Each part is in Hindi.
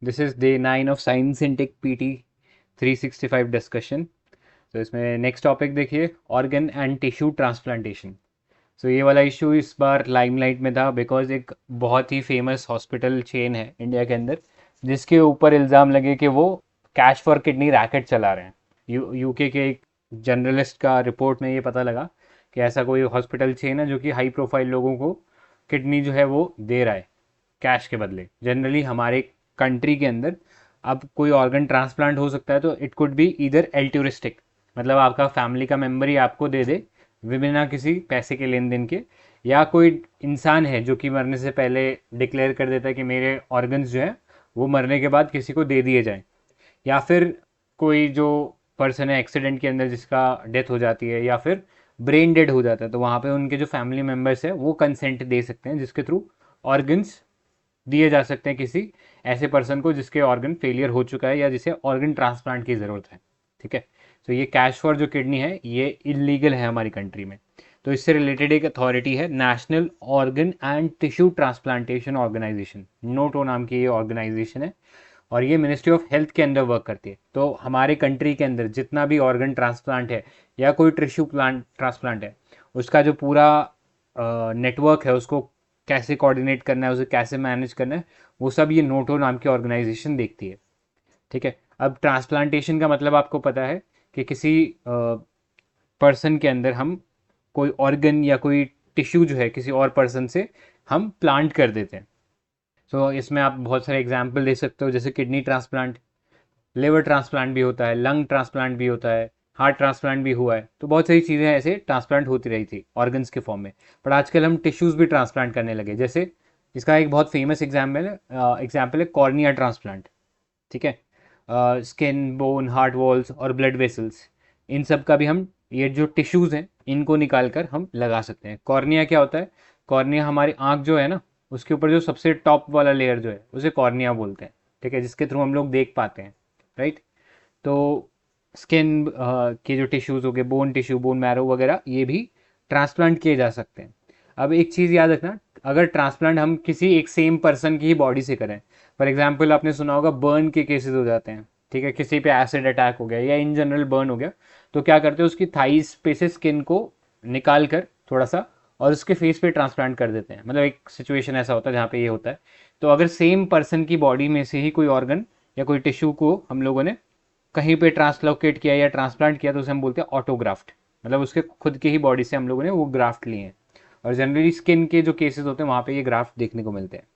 This is day 9 of science in tech PT 365 discussion. तो इसमें नेक्स्ट टॉपिक देखिए, organ and tissue transplantation. So ये वाला इशू इस बार लाइमलाइट में था बिकॉज एक बहुत ही फेमस हॉस्पिटल चेन है इंडिया के अंदर जिसके ऊपर इल्ज़ाम लगे कि वो कैश फॉर किडनी रैकेट चला रहे हैं। यूके के एक जर्नलिस्ट का रिपोर्ट में ये पता लगा कि ऐसा कोई हॉस्पिटल चेन है जो कि हाई प्रोफाइल लोगों को किडनी जो है वो दे रहा है कैश के बदले। जनरली हमारे कंट्री के अंदर अब कोई ऑर्गन ट्रांसप्लांट हो सकता है तो इट कुड बी इधर एल्ट्यूरिस्टिक, मतलब आपका फैमिली का मेम्बर ही आपको दे दे बिना किसी पैसे के लेन देन के, या कोई इंसान है जो कि मरने से पहले डिक्लेयर कर देता है कि मेरे ऑर्गन्स जो है वो मरने के बाद किसी को दे दिए जाएं, या फिर कोई जो पर्सन है एक्सीडेंट के अंदर जिसका डेथ हो जाती है या फिर ब्रेन डेड हो जाता है तो वहाँ पे उनके जो फैमिली मेम्बर्स है वो कंसेंट दे सकते हैं जिसके थ्रू ऑर्गन्स दिए जा सकते हैं किसी ऐसे पर्सन को जिसके ऑर्गन फेलियर हो चुका है या जिसे ऑर्गन ट्रांसप्लांट की ज़रूरत है। ठीक है, तो ये कैश फॉर जो किडनी है ये इलीगल है हमारी कंट्री में। तो इससे रिलेटेड एक अथॉरिटी है national organ and tissue transplantation organisation, NOTTO नाम की ये ऑर्गेनाइजेशन है और ये मिनिस्ट्री ऑफ हेल्थ के अंदर वर्क करती है। तो हमारे कंट्री के अंदर जितना भी ऑर्गन ट्रांसप्लांट है या कोई टिश्यू प्लांट ट्रांसप्लांट है उसका जो पूरा नेटवर्क है उसको कैसे कोऑर्डिनेट करना है, उसे कैसे मैनेज करना है, वो सब ये नोटो नाम की ऑर्गेनाइजेशन देखती है। ठीक है, अब ट्रांसप्लांटेशन का मतलब आपको पता है कि किसी पर्सन के अंदर हम कोई ऑर्गन या कोई टिश्यू जो है किसी और पर्सन से हम प्लांट कर देते हैं। सो इसमें आप बहुत सारे एग्जाम्पल दे सकते हो, जैसे किडनी ट्रांसप्लांट, लिवर ट्रांसप्लांट भी होता है, लंग ट्रांसप्लांट भी होता है, हार्ट ट्रांसप्लांट भी हुआ है। तो बहुत सारी चीज़ें ऐसे ट्रांसप्लांट होती रही थी ऑर्गन्स के फॉर्म में, पर आजकल हम टिश्यूज़ भी ट्रांसप्लांट करने लगे। जैसे इसका एक बहुत फेमस एग्जाम्पल है कॉर्निया ट्रांसप्लांट। ठीक है, स्किन, बोन, हार्ट वॉल्स और ब्लड वेसल्स, इन सब का भी हम ये जो टिश्यूज़ हैं इनको निकाल कर हम लगा सकते हैं। कॉर्निया क्या होता है? कॉर्निया हमारी आँख जो है ना उसके ऊपर जो सबसे टॉप वाला लेयर जो है उसे कॉर्निया बोलते हैं। ठीक है, जिसके थ्रू हम लोग देख पाते हैं, राइट। तो स्किन के जो टिश्यूज़ हो गए, बोन टिश्यू, बोन मैरो वगैरह, ये भी ट्रांसप्लांट किए जा सकते हैं। अब एक चीज़ याद रखना, अगर ट्रांसप्लांट हम किसी एक सेम पर्सन की ही बॉडी से करें, फॉर एग्जाम्पल आपने सुना होगा बर्न के केसेस हो जाते हैं। ठीक है, किसी पे एसिड अटैक हो गया या इन जनरल बर्न हो गया तो क्या करते हैं उसकी थाइस पे से स्किन को निकाल कर थोड़ा सा और उसके फेस पे ट्रांसप्लांट कर देते हैं। मतलब एक सिचुएशन ऐसा होता है जहाँ पे ये होता है। तो अगर सेम पर्सन की बॉडी में से ही कोई ऑर्गन या कोई टिश्यू को हम लोगों ने कहीं पे ट्रांसलोकेट किया या ट्रांसप्लांट किया तो उसे हम बोलते हैं ऑटोग्राफ्ट, मतलब उसके खुद की ही बॉडी से हम लोगों ने वो ग्राफ्ट लिए हैं। और जनरली स्किन के जो केसेस होते हैं वहाँ पे ये ग्राफ्ट देखने को मिलते हैं।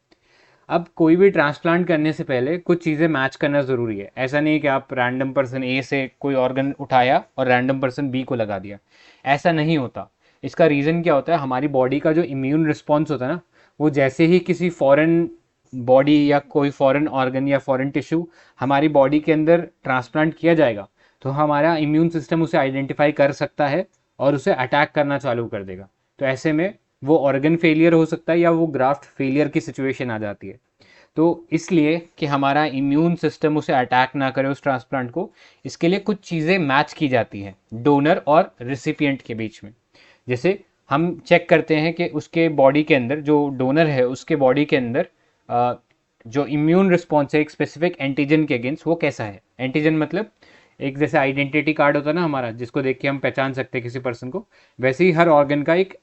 अब कोई भी ट्रांसप्लांट करने से पहले कुछ चीज़ें मैच करना ज़रूरी है। ऐसा नहीं कि आप रैंडम पर्सन ए से कोई ऑर्गन उठाया और रैंडम पर्सन बी को लगा दिया, ऐसा नहीं होता। इसका रीज़न क्या होता है, हमारी बॉडी का जो इम्यून रिस्पॉन्स होता है ना, वो जैसे ही किसी फॉरेन बॉडी या कोई फॉरेन ऑर्गन या फॉरेन टिश्यू हमारी बॉडी के अंदर ट्रांसप्लांट किया जाएगा तो हमारा इम्यून सिस्टम उसे आइडेंटिफाई कर सकता है और उसे अटैक करना चालू कर देगा। तो ऐसे में वो ऑर्गन फेलियर हो सकता है या वो ग्राफ्ट फेलियर की सिचुएशन आ जाती है। तो इसलिए कि हमारा इम्यून सिस्टम उसे अटैक ना करे उस ट्रांसप्लांट को, इसके लिए कुछ चीज़ें मैच की जाती हैं डोनर और रिसिपिएंट के बीच में। जैसे हम चेक करते हैं कि उसके बॉडी के अंदर जो डोनर है उसके बॉडी के अंदर जो इम्यून रिस्पॉन्स है एक स्पेसिफिक एंटीजन के अगेंस्ट वो कैसा है। एंटीजन मतलब एक जैसे आइडेंटिटी कार्ड होता है ना हमारा, जिसको देख के हम पहचान सकते हैं किसी पर्सन को, वैसे ही हर ऑर्गन का एक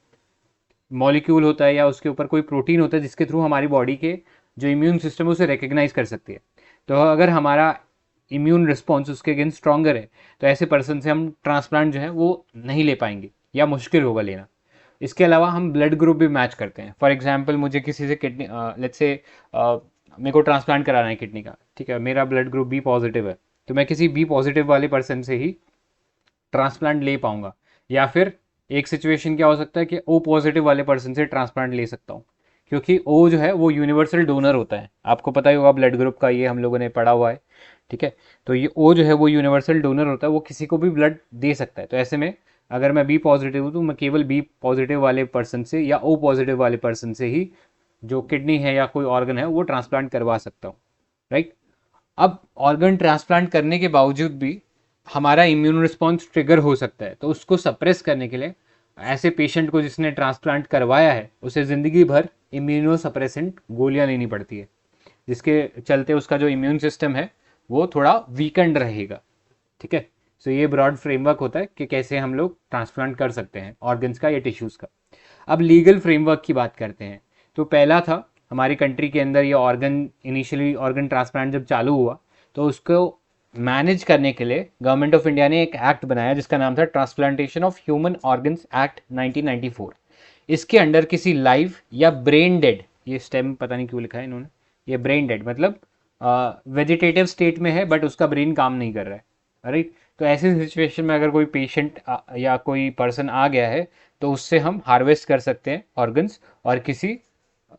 मॉलिक्यूल होता है या उसके ऊपर कोई प्रोटीन होता है जिसके थ्रू हमारी बॉडी के जो इम्यून सिस्टम है उसे रिकग्नाइज कर सकती है। तो अगर हमारा इम्यून रिस्पॉन्स उसके अगेंस्ट स्ट्रॉन्गर है तो ऐसे पर्सन से हम ट्रांसप्लांट जो है वो नहीं ले पाएंगे या मुश्किल होगा लेना। इसके अलावा हम ब्लड ग्रुप भी मैच करते हैं। फॉर एग्जाम्पल मुझे किसी से किडनी, लेट्स से मेरे को ट्रांसप्लांट कराना है किडनी का, ठीक है, मेरा ब्लड ग्रुप बी पॉजिटिव है तो मैं किसी बी पॉजिटिव वाले पर्सन से ही ट्रांसप्लांट ले पाऊंगा। या फिर एक सिचुएशन क्या हो सकता है कि ओ पॉजिटिव वाले पर्सन से ट्रांसप्लांट ले सकता हूँ, क्योंकि ओ जो है वो यूनिवर्सल डोनर होता है। आपको पता ही होगा ब्लड ग्रुप का, ये हम लोगों ने पढ़ा हुआ है। ठीक है, तो ये ओ जो है वो यूनिवर्सल डोनर होता है, वो किसी को भी ब्लड दे सकता है। तो ऐसे में अगर मैं बी पॉजिटिव हूँ तो मैं केवल बी पॉजिटिव वाले पर्सन से या ओ पॉजिटिव वाले पर्सन से ही जो किडनी है या कोई ऑर्गन है वो ट्रांसप्लांट करवा सकता हूँ, राइट। अब ऑर्गन ट्रांसप्लांट करने के बावजूद भी हमारा इम्यून रिस्पॉन्स ट्रिगर हो सकता है, तो उसको सप्रेस करने के लिए ऐसे पेशेंट को जिसने ट्रांसप्लांट करवाया है उसे ज़िंदगी भर इम्यूनो सप्रेसेंट गोलियां लेनी पड़ती है, जिसके चलते उसका जो इम्यून सिस्टम है वो थोड़ा वीकेंड रहेगा। ठीक है, सो ये ब्रॉड फ्रेमवर्क होता है कि कैसे हम लोग ट्रांसप्लांट कर सकते हैं ऑर्गन्स का या टिश्यूज़ का। अब लीगल फ्रेमवर्क की बात करते हैं। तो पहला था हमारी कंट्री के अंदर ये ऑर्गन, इनिशियली ऑर्गन ट्रांसप्लांट जब चालू हुआ तो उसको मैनेज करने के लिए गवर्नमेंट ऑफ इंडिया ने एक एक्ट बनाया जिसका नाम था transplantation of human organs act 1994। इसके अंडर किसी लाइव या ब्रेन डेड, ये स्टेम पता नहीं क्यों लिखा है इन्होंने, ये ब्रेन डेड मतलब वेजिटेटिव स्टेट में है बट उसका ब्रेन काम नहीं कर रहा है, राइट। तो ऐसी सिचुएशन में अगर कोई पेशेंट या कोई पर्सन आ गया है तो उससे हम हार्वेस्ट कर सकते हैं ऑर्गन्स और किसी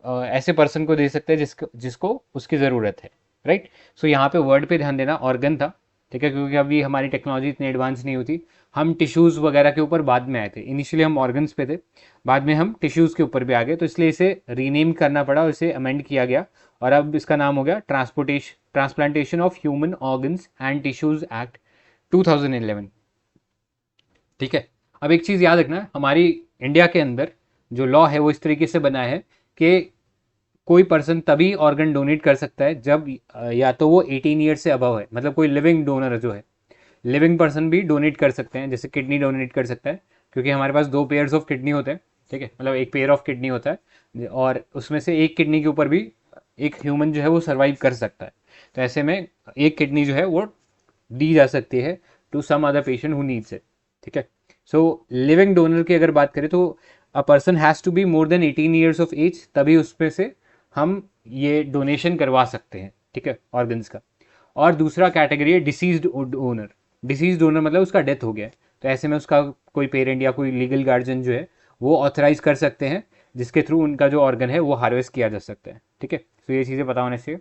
ऐसे पर्सन को दे सकते हैं जिसको जिसको उसकी ज़रूरत है, राइट। सो यहाँ पे वर्ड पे ध्यान देना ऑर्गन था, ठीक है, क्योंकि अभी हमारी टेक्नोलॉजी इतनी एडवांस नहीं होती। हम टिश्यूज़ वगैरह के ऊपर बाद में आए थे, इनिशियली हम ऑर्गन्स पे थे, बाद में हम टिश्यूज़ के ऊपर भी आ गए, तो इसलिए इसे रीनेम करना पड़ा और इसे अमेंड किया गया और अब इसका नाम हो गया transplantation of human organs and tissues act 2011। ठीक है, अब एक चीज़ याद रखना, हमारी इंडिया के अंदर जो लॉ है वो इस तरीके से बना है कि कोई पर्सन तभी ऑर्गन डोनेट कर सकता है जब या तो वो 18 ईयर्स से अबव है, मतलब कोई लिविंग डोनर जो है, लिविंग पर्सन भी डोनेट कर सकते हैं, जैसे किडनी डोनेट कर सकता है, क्योंकि हमारे पास 2 पेयर्स ऑफ किडनी होते हैं, ठीक है, मतलब एक पेयर ऑफ किडनी होता है और उसमें से एक किडनी के ऊपर भी एक ह्यूमन जो है वो सर्वाइव कर सकता है। तो ऐसे में एक किडनी जो है वो दी जा सकती है to some other patient who needs it. ठीक है, सो लिविंग डोनर की अगर बात करें तो a person has to be more than 18 years of age, तभी उसमें से हम ये डोनेशन करवा सकते हैं, ठीक है, ऑर्गन्स का। और दूसरा कैटेगरी है डिसीज्ड ओनर। डिसीज्ड ओनर मतलब उसका डेथ हो गया है, तो ऐसे में उसका कोई पेरेंट या कोई लीगल गार्जियन जो है वो ऑथराइज कर सकते हैं जिसके थ्रू उनका जो ऑर्गन है वो हार्वेस्ट किया जा सकता है। ठीक है, तो ये चीज़ें पता होने चाहिए।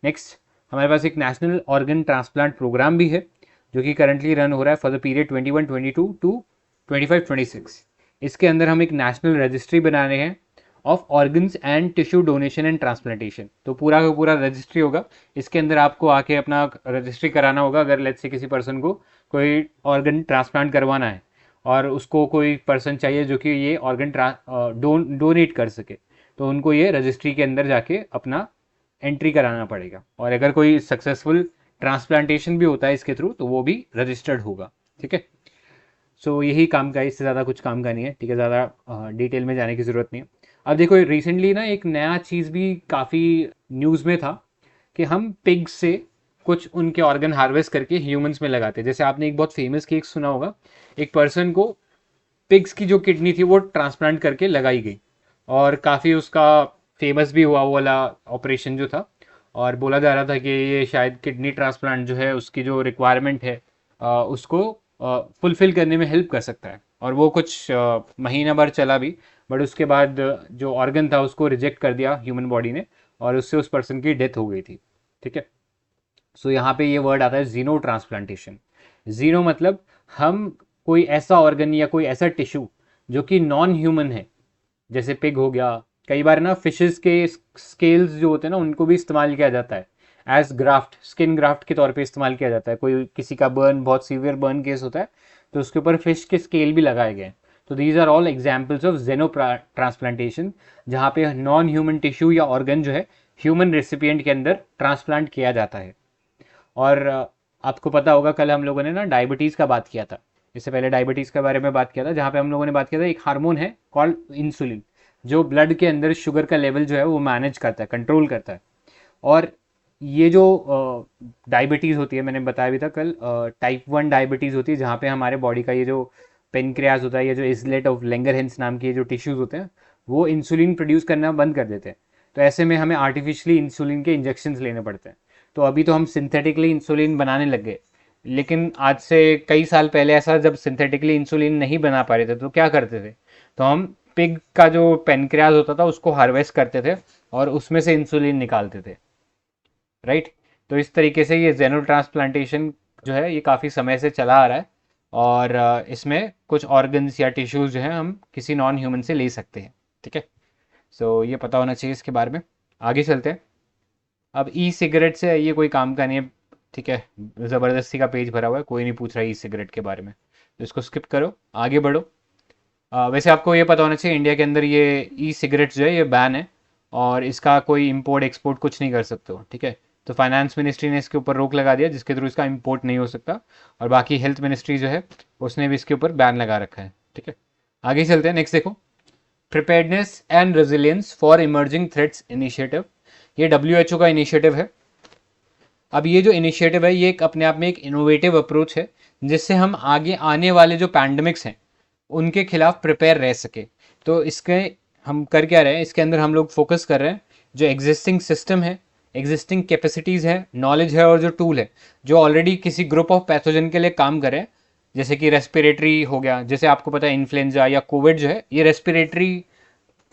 नेक्स्ट, हमारे पास एक नेशनल ऑर्गन ट्रांसप्लांट प्रोग्राम भी है जो कि करंटली रन हो रहा है फॉर द पीरियड 21-22 टू 25-26। इसके अंदर हम एक नेशनल रजिस्ट्री बना रहे हैं of organs and tissue donation and transplantation. तो पूरा का पूरा रजिस्ट्री होगा, इसके अंदर आपको आके अपना रजिस्ट्री कराना होगा अगर लेट्स से किसी पर्सन को कोई ऑर्गन ट्रांसप्लांट करवाना है और उसको कोई पर्सन चाहिए जो कि ये ऑर्गन डोनेट कर सके, तो उनको ये रजिस्ट्री के अंदर जाके अपना एंट्री कराना पड़ेगा। और अगर कोई सक्सेसफुल ट्रांसप्लांटेशन भी होता है इसके थ्रू तो वो भी रजिस्टर्ड होगा। ठीक है, सो यही काम का है, इससे ज़्यादा कुछ काम का नहीं है, ठीक है, ज़्यादा डिटेल में जाने की ज़रूरत नहीं है। अब देखो रिसेंटली ना एक नया चीज़ भी काफ़ी न्यूज़ में था कि हम पिग्स से कुछ उनके ऑर्गन हार्वेस्ट करके ह्यूमंस में लगाते हैं। जैसे आपने एक बहुत फेमस केस सुना होगा, एक पर्सन को पिग्स की जो किडनी थी वो ट्रांसप्लांट करके लगाई गई और काफ़ी उसका फेमस भी हुआ वो वाला ऑपरेशन जो था, और बोला जा रहा था कि ये शायद किडनी ट्रांसप्लांट जो है उसकी जो रिक्वायरमेंट है उसको फुलफिल करने में हेल्प कर सकता है। और वो कुछ महीना भर चला भी, बट उसके बाद जो ऑर्गन था उसको रिजेक्ट कर दिया ह्यूमन बॉडी ने और उससे उस पर्सन की डेथ हो गई थी। ठीक है, सो यहाँ पे ये वर्ड आता है जीनो ट्रांसप्लांटेशन। जीनो मतलब हम कोई ऐसा ऑर्गन या कोई ऐसा टिश्यू जो कि नॉन ह्यूमन है, जैसे पिग हो गया, कई बार ना फिशेस के स्केल्स जो होते हैं ना उनको भी इस्तेमाल किया जाता है एज ग्राफ्ट, स्किन ग्राफ्ट के तौर पे इस्तेमाल किया जाता है। कोई किसी का बर्न, बहुत सीवियर बर्न केस होता है तो उसके ऊपर फिश के स्केल भी लगाए गए हैं। तो these are all examples of xeno transplantation, जहाँ पे नॉन ह्यूमन टिश्यू या ऑर्गन जो है ह्यूमन रेसिपिएंट के अंदर ट्रांसप्लांट किया जाता है। और आपको पता होगा कल हम लोगों ने ना डायबिटीज़ का बात किया था, इससे पहले डायबिटीज़ के बारे में बात किया था, जहाँ पे हम लोगों ने बात किया था एक हार्मोन है कॉल्ड इंसुलिन, जो ब्लड के अंदर शुगर का लेवल जो है वो मैनेज करता है, कंट्रोल करता है। और ये जो डायबिटीज़ होती है, मैंने बताया भी था कल, टाइप 1 डायबिटीज़ होती है जहाँ पे हमारे बॉडी का ये जो पेनक्रियाज होता है, ये जो इसलेट ऑफ लेंगरहेंस नाम के जो टिश्यूज़ होते हैं वो इंसुलिन प्रोड्यूस करना बंद कर देते हैं। तो ऐसे में हमें आर्टिफिशियली इंसुलिन के इंजेक्शंस लेने पड़ते हैं। तो अभी तो हम सिंथेटिकली इंसुलिन बनाने लग गए, लेकिन आज से कई साल पहले ऐसा जब सिंथेटिकली इंसुलिन नहीं बना पा रहे थे तो क्या करते थे, तो हम पिग का जो पेनक्रियाज होता था उसको हार्वेस्ट करते थे और उसमें से इंसुलिन निकालते थे, राइट। तो इस तरीके से ये जेनो ट्रांसप्लांटेशन जो है ये काफ़ी समय से चला आ रहा है और इसमें कुछ ऑर्गन्स या टिश्यूज़ जो है हम किसी नॉन ह्यूमन से ले सकते हैं। ठीक है, सो ये पता होना चाहिए इसके बारे में। आगे चलते हैं। अब ई सिगरेट से ये कोई काम का नहीं है, ठीक है, ज़बरदस्ती का पेज भरा हुआ है, कोई नहीं पूछ रहा है ई सिगरेट के बारे में, तो इसको स्किप करो, आगे बढ़ो। वैसे आपको ये पता होना चाहिए इंडिया के अंदर ये ई सिगरेट जो है ये बैन है और इसका कोई इंपोर्ट एक्सपोर्ट कुछ नहीं कर सकते हो, ठीक है। तो फाइनेंस मिनिस्ट्री ने इसके ऊपर रोक लगा दिया जिसके थ्रू इसका इंपोर्ट नहीं हो सकता, और बाकी हेल्थ मिनिस्ट्री जो है उसने भी इसके ऊपर बैन लगा रखा है, ठीक है। आगे चलते हैं, नेक्स्ट देखो, preparedness and resilience for emerging threats initiative. ये डब्ल्यू का इनिशिएटिव है। अब ये जो इनिशिएटिव है ये एक अपने आप में एक इनोवेटिव अप्रोच है जिससे हम आगे आने वाले जो पैंडमिक्स हैं उनके खिलाफ प्रिपेयर रह सके। तो इसके हम कर क्या रहे हैं, इसके अंदर हम लोग फोकस कर रहे हैं जो एग्जिस्टिंग सिस्टम है, एग्जिस्टिंग कैपेसिटीज़ है, नॉलेज है और जो टूल है जो ऑलरेडी किसी ग्रुप ऑफ पैथोजन के लिए काम करें, जैसे कि रेस्पिरेटरी हो गया, जैसे आपको पता है इन्फ्लुएंजा या कोविड जो है ये रेस्पिरेटरी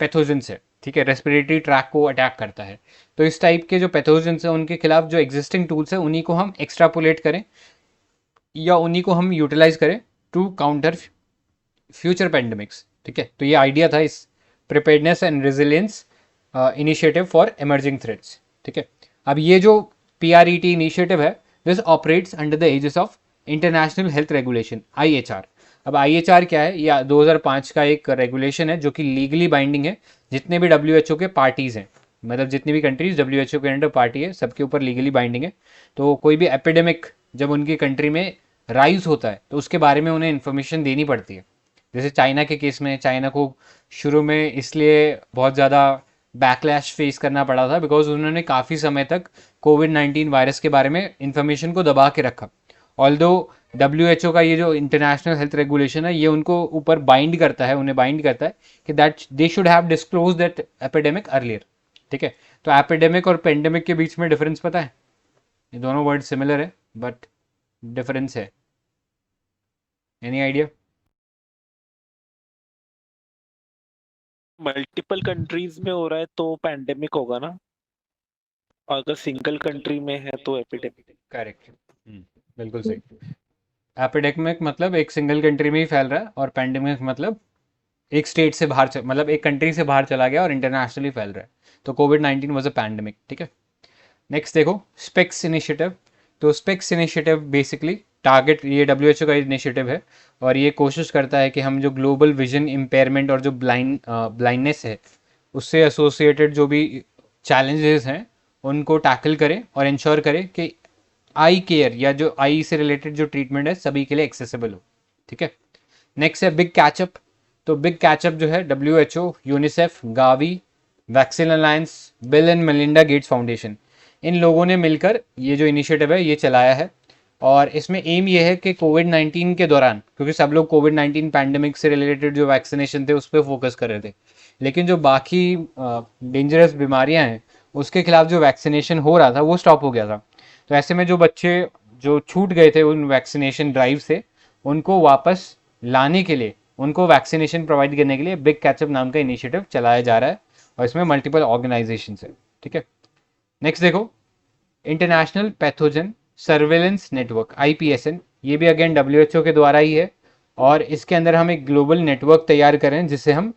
पैथोजेंस है, ठीक है, रेस्पिरेटरी ट्रैक को अटैक करता है। तो इस टाइप के जो पैथोजेंस हैं उनके खिलाफ जो एग्जिस्टिंग टूल्स हैं उन्हीं को हम एक्स्ट्रापोलेट करें या उन्हीं को हम यूटिलाइज करें टू काउंटर फ्यूचर पेंडेमिक्स, ठीक है। तो ये आइडिया था इस preparedness and resilience initiative for emerging threats, ठीक है। अब ये जो PRET इनिशिएटिव है this operates under the aegis of international health regulation IHR। अब IHR क्या है, यह 2005 का एक रेगुलेशन है जो कि लीगली बाइंडिंग है। जितने भी WHO के पार्टीज़ हैं, मतलब जितनी भी कंट्रीज WHO के अंडर पार्टी है सबके ऊपर लीगली बाइंडिंग है। तो कोई भी एपिडेमिक जब उनकी कंट्री में राइज होता है तो उसके बारे में उन्हें इन्फॉर्मेशन देनी पड़ती है। जैसे चाइना के केस में चाइना को शुरू में इसलिए बहुत ज़्यादा बैकलैश फेस करना पड़ा था बिकॉज उन्होंने काफ़ी समय तक कोविड-19 वायरस के बारे में इंफॉर्मेशन को दबा के रखा। ऑल्दो WHO का ये जो इंटरनेशनल हेल्थ रेगुलेशन है ये उनको ऊपर बाइंड करता है, उन्हें बाइंड करता है कि that they should have disclose that epidemic earlier, ठीक है। तो एपिडेमिक और पेंडेमिक के बीच में डिफरेंस पता है? ये दोनों वर्ड सिमिलर है बट डिफरेंस है। Any idea? मल्टीपल कंट्रीज में हो रहा है तो पैंडेमिक होगा ना, और अगर सिंगल कंट्री में है तो एपिडेमिक। करेक्ट, बिल्कुल सही। एपिडेमिक मतलब एक सिंगल कंट्री में ही फैल रहा है और पैंडेमिक मतलब एक स्टेट से बाहर मतलब एक कंट्री से बाहर चला गया और इंटरनेशनली फैल रहा है। तो कोविड-19 वाज अ पैंडेमिक, ठीक है। नेक्स्ट देखो, स्पेक्स इनिशिएटिव। तो स्पेक्स इनिशिएटिव बेसिकली टारगेट, ये WHO का इनिशिएटिव है और ये कोशिश करता है कि हम जो ग्लोबल विजन इम्पेयरमेंट और जो ब्लाइंडनेस है उससे एसोसिएटेड जो भी चैलेंजेस हैं उनको टैकल करें और इंश्योर करें कि आई केयर या जो आई से रिलेटेड जो ट्रीटमेंट है सभी के लिए एक्सेसिबल हो, ठीक है। नेक्स्ट है बिग कैचअप। तो बिग कैचअप जो है WHO, UNICEF, Gavi, vaccine alliance, Bill and Melinda Gates foundation, इन लोगों ने मिलकर ये जो इनिशिएटिव है ये चलाया है। और इसमें एम ये है कि कोविड-19 के दौरान, क्योंकि सब लोग कोविड-19 पैंडेमिक से रिलेटेड जो वैक्सीनेशन थे उस पर फोकस कर रहे थे, लेकिन जो बाकी डेंजरस बीमारियां हैं उसके खिलाफ जो वैक्सीनेशन हो रहा था वो स्टॉप हो गया था। तो ऐसे में जो बच्चे जो छूट गए थे उन वैक्सीनेशन ड्राइव से उनको वापस लाने के लिए, उनको वैक्सीनेशन प्रोवाइड करने के लिए बिग कैचअप नाम का इनिशिएटिव चलाया जा रहा है और इसमें मल्टीपल ऑर्गेनाइजेशन है, ठीक है। नेक्स्ट देखो, international pathogen surveillance network IPSN, ये भी अगेन WHO के द्वारा ही है और इसके अंदर हम एक ग्लोबल नेटवर्क तैयार करें जिससे हम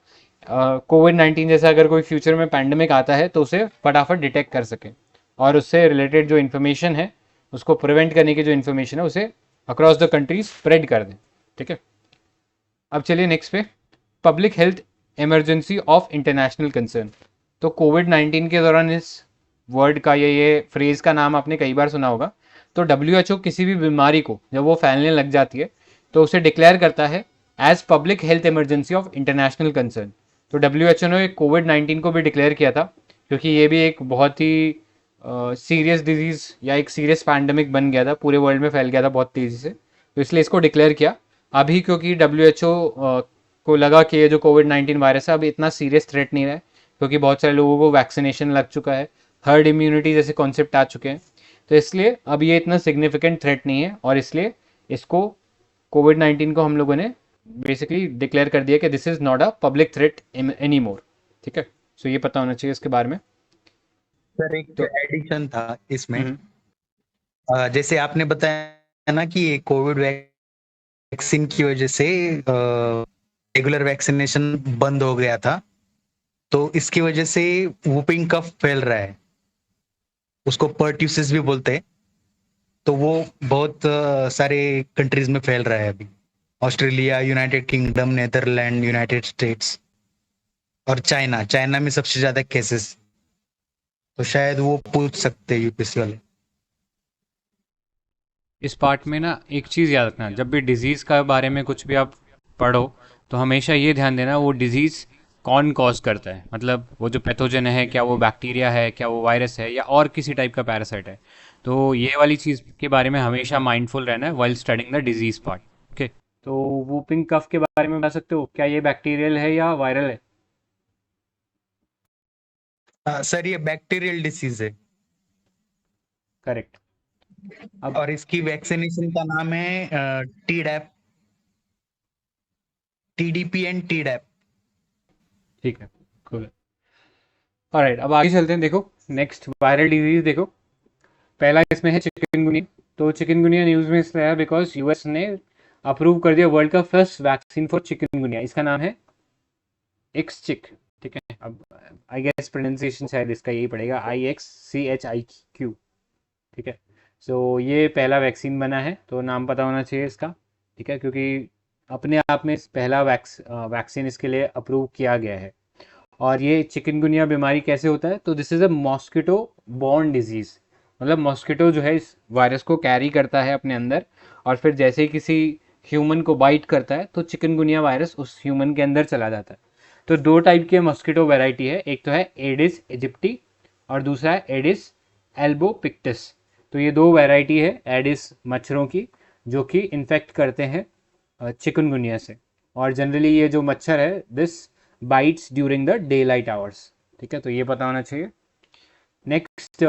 कोविड-19 जैसा अगर कोई फ्यूचर में पैंडमिक आता है तो उसे फटाफट डिटेक्ट कर सकें और उससे रिलेटेड जो इन्फॉर्मेशन है उसको प्रिवेंट करने की जो इन्फॉर्मेशन है उसे अक्रॉस द कंट्री स्प्रेड कर दें, ठीक है। अब चलिए नेक्स्ट पे, public health emergency of international concern. तो कोविड-19 के दौरान इस वर्ड का ये फ्रेज का नाम आपने कई बार सुना होगा। तो WHO किसी भी बीमारी को जब वो फैलने लग जाती है तो उसे डिक्लेयर करता है as public health emergency of international concern. तो WHO ने कोविड-19 को भी डिक्लेयर किया था क्योंकि ये भी एक बहुत ही सीरियस डिजीज़ या एक सीरियस पैंडमिक बन गया था, पूरे वर्ल्ड में फैल गया था बहुत तेज़ी से, तो इसलिए इसको डिक्लेयर किया। अभी क्योंकि WHO को लगा कि ये जो कोविड-19 वायरस है अभी इतना सीरियस थ्रेट नहीं रहा है क्योंकि बहुत सारे लोगों को वैक्सीनेशन लग चुका है, हर्ड इम्यूनिटी जैसे कॉन्सेप्ट आ चुके हैं, तो इसलिए अब ये इतना सिग्निफिकेंट थ्रेट नहीं है और इसलिए इसको कोविड-19 को हम लोगों ने बेसिकली डिक्लेयर कर दिया कि this is not a public threat any more, ठीक है। सो ये पता होना चाहिए इसके बारे में। सर एक तो एडिशन था इसमें, जैसे आपने बताया ना कि कोविड वैक्सीन की वजह से रेगुलर वैक्सीनेशन बंद हो गया था, तो इसकी वजह से वूपिंग कफ फैल रहा है, उसको पर्ट्यूसिस भी बोलते हैं। तो वो बहुत सारे कंट्रीज में फैल रहा है अभी, Australia, United kingdom, Netherland, United states और चाइना में सबसे ज्यादा केसेस तो शायद वो पूछ सकते हैं यूपीएससी वाले। इस पार्ट में ना एक चीज़ याद रखना, जब भी डिजीज़ का बारे में कुछ भी आप पढ़ो तो हमेशा ये ध्यान देना वो डिजीज़ कौन कॉज करता है, मतलब वो जो पैथोजन है, क्या वो बैक्टीरिया है, क्या वो वायरस है, या और किसी टाइप का पैरासाइट है। तो ये वाली चीज़ के बारे में हमेशा माइंडफुल रहना है while studying the disease part. Okay, तो वूपिंग कफ के बारे में बता सकते हो, क्या ये बैक्टीरियल है या वायरल है? सर ये बैक्टीरियल डिसीज है करेक्ट। अब और इसकी वैक्सीनेशन का नाम है Tdap, TDP and Tdap. ठीक है, cool। ऑलराइट, अब आगे चलते हैं। देखो नेक्स्ट वायरल डिजीज देखो, पहला इसमें है चिकनगुनिया। तो चिकनगुनिया न्यूज़ में इसलिए आया बिकॉज यूएस ने अप्रूव कर दिया वर्ल्ड का फर्स्ट वैक्सीन फॉर चिकनगुनिया। इसका नाम है एक्सचिक। ठीक है, अब आई गेस प्रोनाउंसिएशन शायद इसका यही पड़ेगा, IXCHIQ। ठीक है, सो ये पहला वैक्सीन बना है, तो नाम पता होना चाहिए इसका। ठीक है, क्योंकि अपने आप में पहला वैक्सीन इसके लिए अप्रूव किया गया है। और ये चिकनगुनिया बीमारी कैसे होता है, तो this is a mosquito borne disease. मतलब मॉस्किटो जो है इस वायरस को कैरी करता है अपने अंदर, और फिर जैसे ही किसी ह्यूमन को बाइट करता है तो चिकनगुनिया वायरस उस ह्यूमन के अंदर चला जाता है। तो दो टाइप के मॉस्किटो वैरायटी है, एक तो है एडिस इजिप्टी और दूसरा है एडिस एल्बोपिक्टस। तो ये दो वैरायटी है एडिस मच्छरों की जो कि इन्फेक्ट करते हैं चिकनगुनिया से। और जनरली ये जो मच्छर है this bytes during the day light hours. ठीक है, तो ये पता होना चाहिए। नेक्स्ट,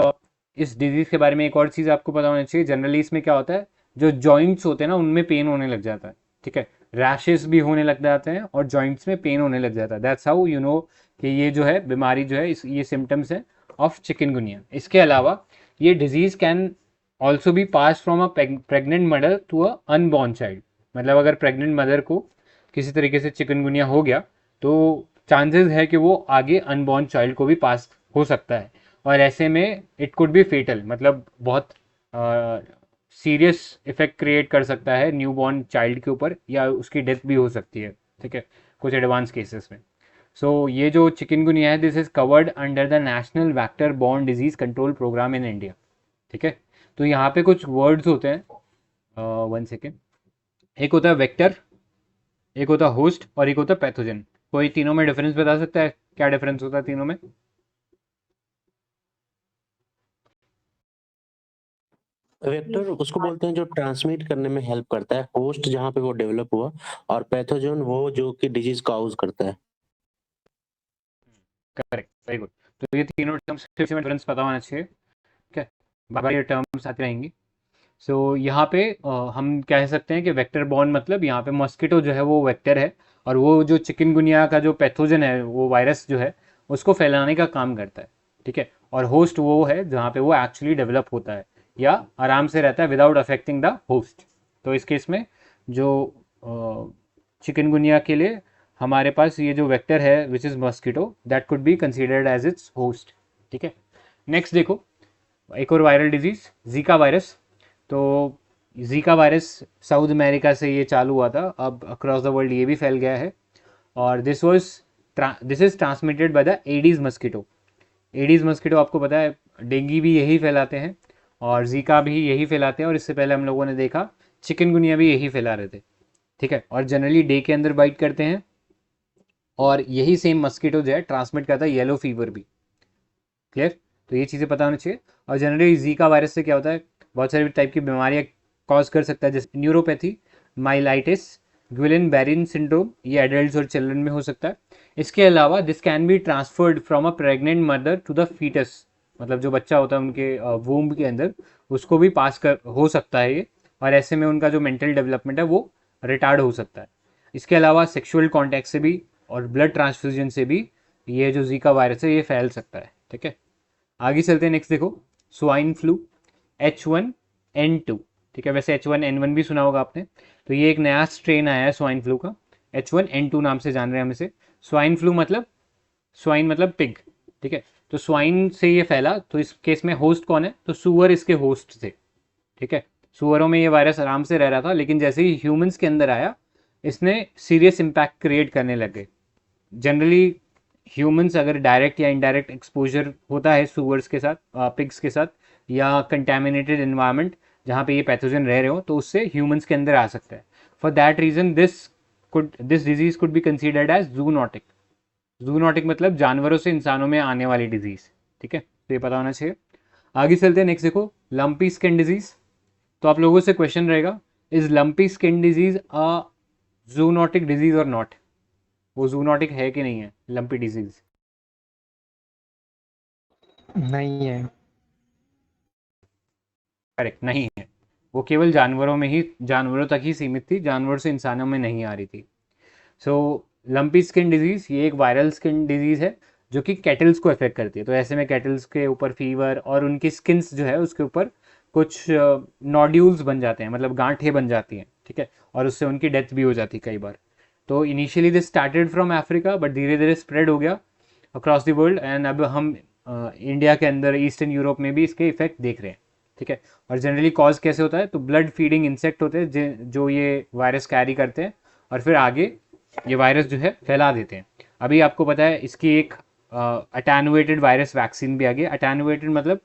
इस डिजीज़ के बारे में एक और चीज़ आपको पता होना चाहिए। जनरली इसमें क्या होता है, जो जॉइंट्स होते हैं ना उनमें पेन होने लग जाता है। ठीक है, रैशेस भी होने लग जाते हैं और जॉइंट्स में पेन होने लग जाता है। दैट्स हाउ यू नो कि ये जो है बीमारी जो है ये सिम्टम्स है ऑफ चिकनगुनिया। इसके अलावा ये disease can also be pass from a pregnant mother to a unborn child. मतलब अगर प्रेग्नेंट मदर को किसी तरीके से चिकनगुनिया हो गया तो चांसेस है कि वो आगे अनबॉर्न चाइल्ड को भी पास हो सकता है। और ऐसे में इट कुड बी फेटल, मतलब बहुत सीरियस इफेक्ट क्रिएट कर सकता है न्यूबॉर्न चाइल्ड के ऊपर, या उसकी डेथ भी हो सकती है। ठीक है, कुछ एडवांस केसेस में। सो ये जो चिकनगुनिया है this is covered under the national vector borne disease control programme in India. ठीक है, तो यहाँ पे कुछ वर्ड्स होते हैं, 1 सेकेंड। एक होता है वेक्टर, एक होता है होस्ट और एक होता है पैथोजन। कोई तीनों में डिफरेंस बता सकता है, क्या डिफरेंस होता है तीनों में? वेक्टर उसको बोलते हैं जो ट्रांसमिट करने में हेल्प करता है, होस्ट जहाँ पे वो डेवलप हुआ, और पैथोजन वो जो कि डिजीज काउज करता है। Correct, very good. तो ये तीनों टर्म्स में डिफरेंस पता होना चाहिए। ठीक है, बार बार ये टर्म्स आती रहेंगी। सो यहाँ पे हम कह सकते हैं कि वेक्टर बॉर्न मतलब यहाँ पे मॉस्किटो जो है वो वेक्टर है, और वो जो चिकनगुनिया का जो पैथोजन है वो वायरस जो है उसको फैलाने का काम करता है। ठीक है, और होस्ट वो है जहाँ पे वो एक्चुअली डेवलप होता है या आराम से रहता है विदाउट अफेक्टिंग द होस्ट। तो इस केस में जो चिकनगुनिया के लिए हमारे पास ये जो वेक्टर है which is mosquito that could be considered as its host. ठीक है, नेक्स्ट देखो एक और वायरल डिजीज जीका वायरस। तो जीका वायरस साउथ अमेरिका से ये चालू हुआ था, अब अक्रॉस द वर्ल्ड ये भी फैल गया है। और this is transmitted by the Aedes mosquito. Aedes mosquito आपको पता है डेंगू भी यही फैलाते हैं और जीका भी यही फैलाते हैं, और इससे पहले हम लोगों ने देखा चिकनगुनिया भी यही फैला रहे थे। ठीक है, और जनरली डे के अंदर बाइट करते हैं, और यही सेम मस्किटो जो है ट्रांसमिट करता है येलो फीवर भी। क्लियर, तो ये चीज़ें पता होनी चाहिए। और जनरली जीका वायरस से क्या होता है, बहुत सारी टाइप की बीमारियाँ कॉज कर सकता है, जैसे neuropathy, myelitis, Guillain Barre syndrome, ये एडल्ट्स और चिल्ड्रन में हो सकता है। इसके अलावा this can be transferred from a pregnant mother to the foetus, मतलब जो बच्चा होता है उनके वूम्ब के अंदर उसको भी पास कर हो सकता है ये, और ऐसे में उनका जो मेंटल डेवलपमेंट है वो रिटार्ड हो सकता है। इसके अलावा सेक्सुअल कॉन्टैक्ट से भी और ब्लड ट्रांसफ्यूजन से भी ये जो जीका वायरस है ये फैल सकता है। ठीक है, आगे चलते हैं। नेक्स्ट देखो स्वाइन फ्लू H1N2। ठीक है, वैसे H1N1 भी सुना होगा आपने। तो ये एक नया स्ट्रेन आया है स्वाइन फ्लू का, H1N2 नाम से जान रहे हैं हम इसे। स्वाइन फ्लू मतलब स्वाइन मतलब पिग। ठीक है, तो स्वाइन से ये फैला, तो इस केस में होस्ट कौन है, तो सुअर इसके होस्ट थे। ठीक है, सुअरों में ये वायरस आराम से रह रहा था, लेकिन जैसे ही ह्यूमंस के अंदर आया इसने सीरियस इम्पैक्ट क्रिएट करने लग गए। जनरली ह्यूमंस अगर डायरेक्ट या इनडायरेक्ट एक्सपोजर होता है सूअर्स के साथ, पिग्स के साथ, या कंटेमिनेटेड एनवायरनमेंट जहाँ पे ये पैथोजन रह रहे हो, तो उससे ह्यूमंस के अंदर आ सकता है. For that reason this disease could be considered as zoonotic. Zoonotic मतलब जानवरों से इंसानों में आने वाली डिजीज. ठीक है, तो ये पता होना चाहिए. आगे चलते हैं. नेक्स्ट देखो, लंपी स्किन डिजीज. तो आप लोगों से क्वेश्चन रहेगा, is lumpy skin disease a zoonotic disease और नॉट? वो जूनोटिक है कि नहीं है लंपी डिजीज? नहीं है. करेक्ट, नहीं है. वो केवल जानवरों में ही, जानवरों तक ही सीमित थी, जानवरों से इंसानों में नहीं आ रही थी. सो लंपी स्किन डिजीज ये एक वायरल स्किन डिजीज है जो कि कैटल्स को अफेक्ट करती है. तो ऐसे में कैटल्स के ऊपर फीवर और उनकी स्किन्स जो है उसके ऊपर कुछ नोड्यूल्स बन जाते हैं, मतलब गांठें बन जाती हैं. ठीक है, और उससे उनकी डेथ भी हो जाती है कई बार. तो initially this started from Africa, but धीरे धीरे स्प्रेड हो गया अक्रॉस द वर्ल्ड, एंड अब हम इंडिया के अंदर, ईस्टर्न यूरोप में भी इसके इफेक्ट देख रहे हैं. ठीक है, और जनरली कॉज कैसे होता है, तो ब्लड फीडिंग इंसेक्ट होते हैं जो ये वायरस कैरी करते हैं और फिर आगे ये वायरस जो है फैला देते हैं. अभी आपको पता है इसकी एक अटेनुएटेड वायरस वैक्सीन भी आ गई. अटेनुएटेड मतलब